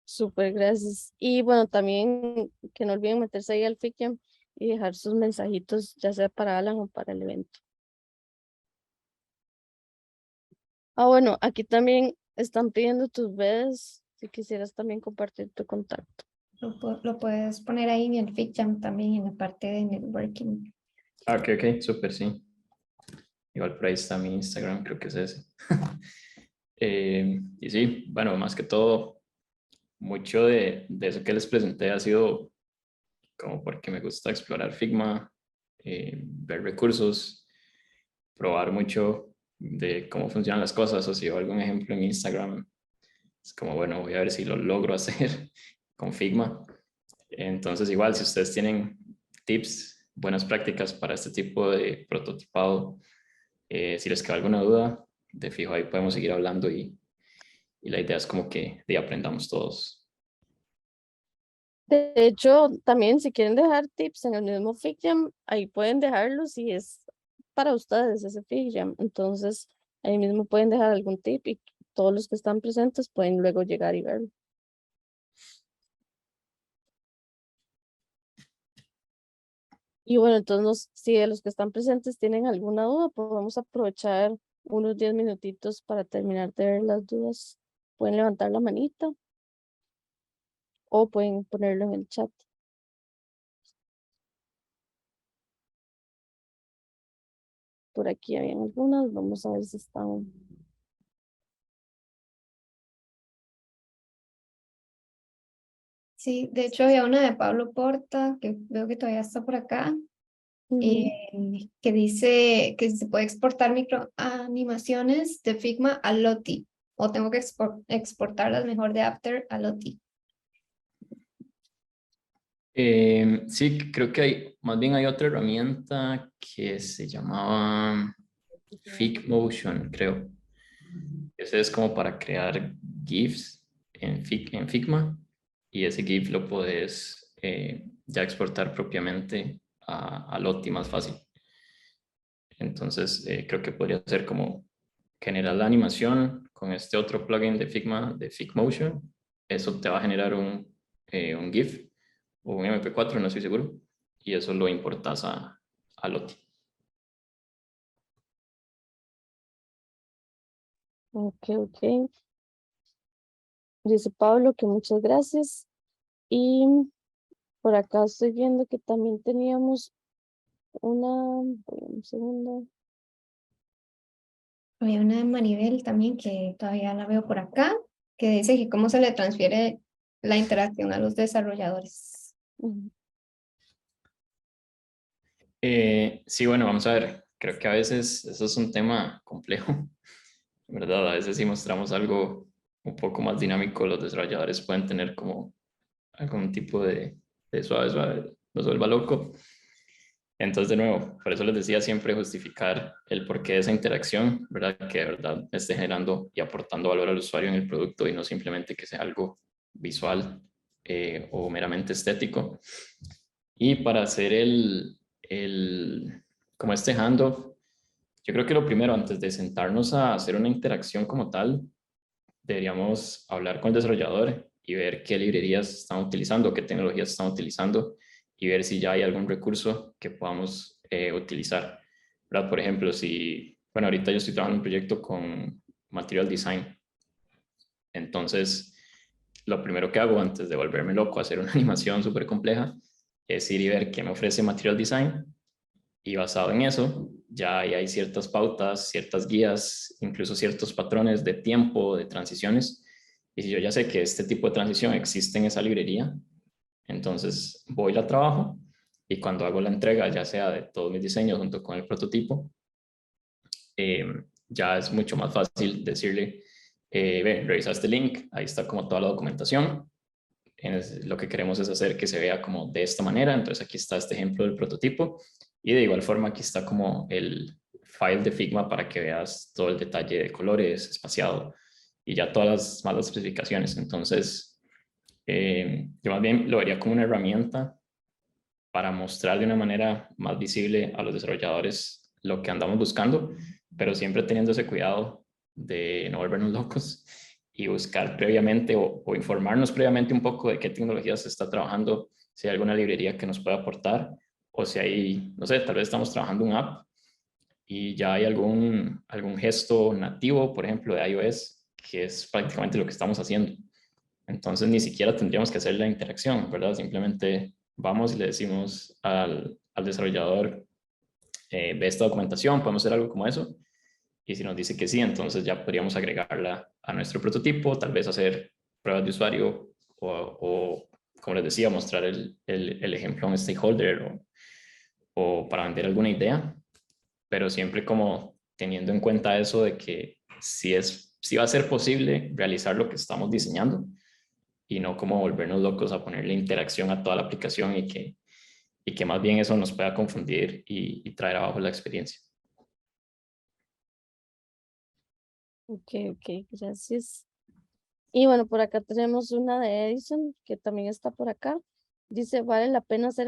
Súper, gracias. Y bueno, también que no olviden meterse ahí al Figma y dejar sus mensajitos, ya sea para Alan o para el evento. Ah, bueno, aquí también están pidiendo tus redes, si quisieras también compartir tu contacto. Lo puedes poner ahí en el FitJam también en la parte de networking. Ah, ok, súper, sí. Igual por ahí está mi Instagram, creo que es ese. Y sí, bueno, más que todo, mucho de eso que les presenté ha sido como porque me gusta explorar Figma, ver recursos, probar mucho de cómo funcionan las cosas, o si veo algún ejemplo en Instagram, es como, bueno, voy a ver si lo logro hacer con Figma. Entonces, igual, si ustedes tienen tips, buenas prácticas para este tipo de prototipado, si les queda alguna duda, de fijo ahí podemos seguir hablando y la idea es como que de aprendamos todos. De hecho, también si quieren dejar tips en el mismo Figma, ahí pueden dejarlos y es para ustedes ese Figma. Entonces, ahí mismo pueden dejar algún tip y todos los que están presentes pueden luego llegar y verlo. Y bueno, entonces si de los que están presentes tienen alguna duda, podemos aprovechar unos 10 minutitos para terminar de ver las dudas. Pueden levantar la manita o pueden ponerlo en el chat. Por aquí habían algunas, vamos a ver si están. Sí, de hecho había una de Pablo Porta, que veo que todavía está por acá, Ujú. que dice que se puede exportar microanimaciones de Figma a Lottie, o tengo que exportarlas mejor de After a Lottie. Sí, creo que más bien hay otra herramienta que se llamaba Figmotion, creo. Ese es como para crear GIFs en Figma y ese GIF lo puedes ya exportar propiamente a Lottie más fácil. Entonces, creo que podría ser como generar la animación con este otro plugin de Figma, de Figmotion. Eso te va a generar un GIF o un MP4, no estoy seguro. Y eso lo importas a Lottie. Ok, ok. Dice Pablo que muchas gracias. Y Por acá estoy viendo que también teníamos un segundo. Había una de Maribel también que todavía la veo por acá, que dice que cómo se le transfiere la interacción a los desarrolladores. Ujú. Sí, bueno, vamos a ver. Creo que a veces eso es un tema complejo, ¿verdad? A veces si mostramos algo un poco más dinámico, los desarrolladores pueden tener como algún tipo de suave, suave, nos vuelva loco. Entonces, de nuevo, por eso les decía siempre justificar el porqué de esa interacción, ¿verdad? Que de verdad esté generando y aportando valor al usuario en el producto y no simplemente que sea algo visual o meramente estético. Y para hacer como este handoff, yo creo que lo primero, antes de sentarnos a hacer una interacción como tal, deberíamos hablar con el desarrollador y ver qué librerías están utilizando, qué tecnologías están utilizando y ver si ya hay algún recurso que podamos utilizar. ¿Verdad? Por ejemplo, bueno, ahorita yo estoy trabajando en un proyecto con Material Design. Entonces, lo primero que hago antes de volverme loco a hacer una animación súper compleja es ir y ver qué me ofrece Material Design y basado en eso ya hay ciertas pautas, ciertas guías, incluso ciertos patrones de tiempo, de transiciones. Y si yo ya sé que este tipo de transición existe en esa librería, entonces voy, la trabajo y cuando hago la entrega, ya sea de todos mis diseños junto con el prototipo, eh, ya es mucho más fácil decirle, ve, revisa este link, ahí está como toda la documentación. Lo que queremos es hacer que se vea como de esta manera, entonces aquí está este ejemplo del prototipo y de igual forma aquí está como el file de Figma para que veas todo el detalle de colores, espaciado y ya todas las malas especificaciones. Entonces, yo más bien lo vería como una herramienta para mostrar de una manera más visible a los desarrolladores lo que andamos buscando, pero siempre teniendo ese cuidado de no volvernos locos y buscar previamente o informarnos previamente un poco de qué tecnologías se está trabajando, si hay alguna librería que nos pueda aportar o si hay, no sé, tal vez estamos trabajando un app y ya hay algún gesto nativo, por ejemplo, de iOS, que es prácticamente lo que estamos haciendo. Entonces ni siquiera tendríamos que hacer la interacción, ¿verdad? Simplemente vamos y le decimos al desarrollador, ve esta documentación, podemos hacer algo como eso. Y si nos dice que sí, entonces ya podríamos agregarla a nuestro prototipo, tal vez hacer pruebas de usuario o como les decía, mostrar el ejemplo a un stakeholder o para vender alguna idea, pero siempre como teniendo en cuenta eso de que si va a ser posible realizar lo que estamos diseñando y no como volvernos locos a ponerle interacción a toda la aplicación y que más bien eso nos pueda confundir y traer abajo la experiencia. Ok, ok, gracias. Y bueno, por acá tenemos una de Edison que también está por acá. Dice, ¿vale la pena hacer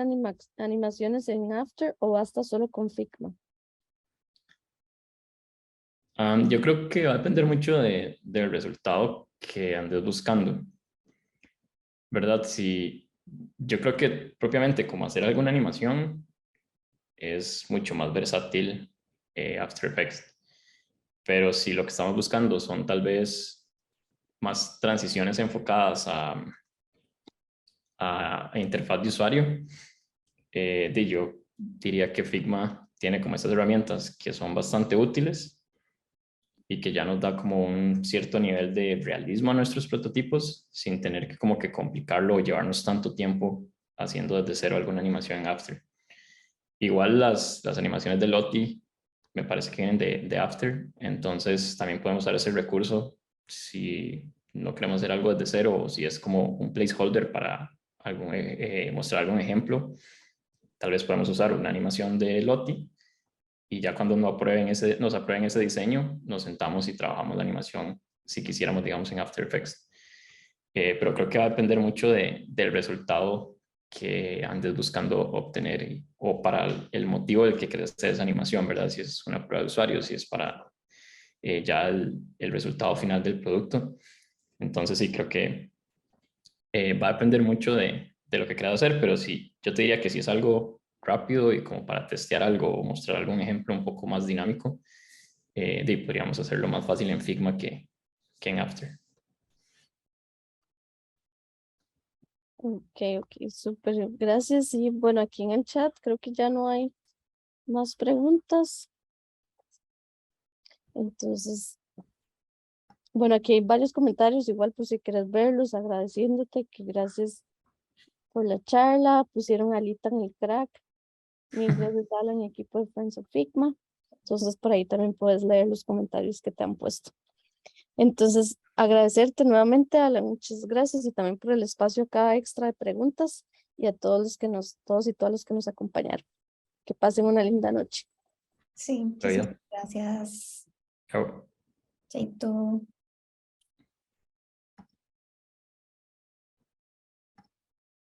animaciones en After o basta solo con Figma? Yo creo que va a depender mucho del resultado que andes buscando, ¿verdad? Si yo creo que propiamente como hacer alguna animación es mucho más versátil After Effects, pero si lo que estamos buscando son tal vez más transiciones enfocadas a interfaz de usuario, yo diría que Figma tiene como esas herramientas que son bastante útiles y que ya nos da como un cierto nivel de realismo a nuestros prototipos sin tener que como que complicarlo o llevarnos tanto tiempo haciendo desde cero alguna animación en After. Igual las animaciones de Lottie me parece que vienen de After, entonces también podemos usar ese recurso si no queremos hacer algo desde cero o si es como un placeholder para mostrar algún ejemplo. Tal vez podemos usar una animación de Lottie y ya cuando nos aprueben ese diseño, nos sentamos y trabajamos la animación si quisiéramos, digamos, en After Effects. Pero creo que va a depender mucho del resultado que andes buscando obtener o para el motivo del que quieres hacer esa animación, ¿verdad? Si es una prueba de usuario, si es para ya el resultado final del producto. Entonces sí, creo que va a depender mucho de lo que quieras hacer, pero sí, yo te diría que si es algo rápido y como para testear algo o mostrar algún ejemplo un poco más dinámico, podríamos hacerlo más fácil en Figma que en After. Ok, súper, gracias. Y bueno, aquí en el chat creo que ya no hay más preguntas. Entonces, bueno, aquí hay varios comentarios, igual pues si quieres verlos, agradeciéndote que gracias por la charla, pusieron alita en el crack, mil gracias Alan y equipo de Friends of Figma. Entonces por ahí también puedes leer los comentarios que te han puesto. Entonces, agradecerte nuevamente, Alan, muchas gracias y también por el espacio acá extra de preguntas y a todos los que todos y todas los que nos acompañaron. Que pasen una linda noche. Sí, La muchísimas vida. gracias. Chao. Chaito.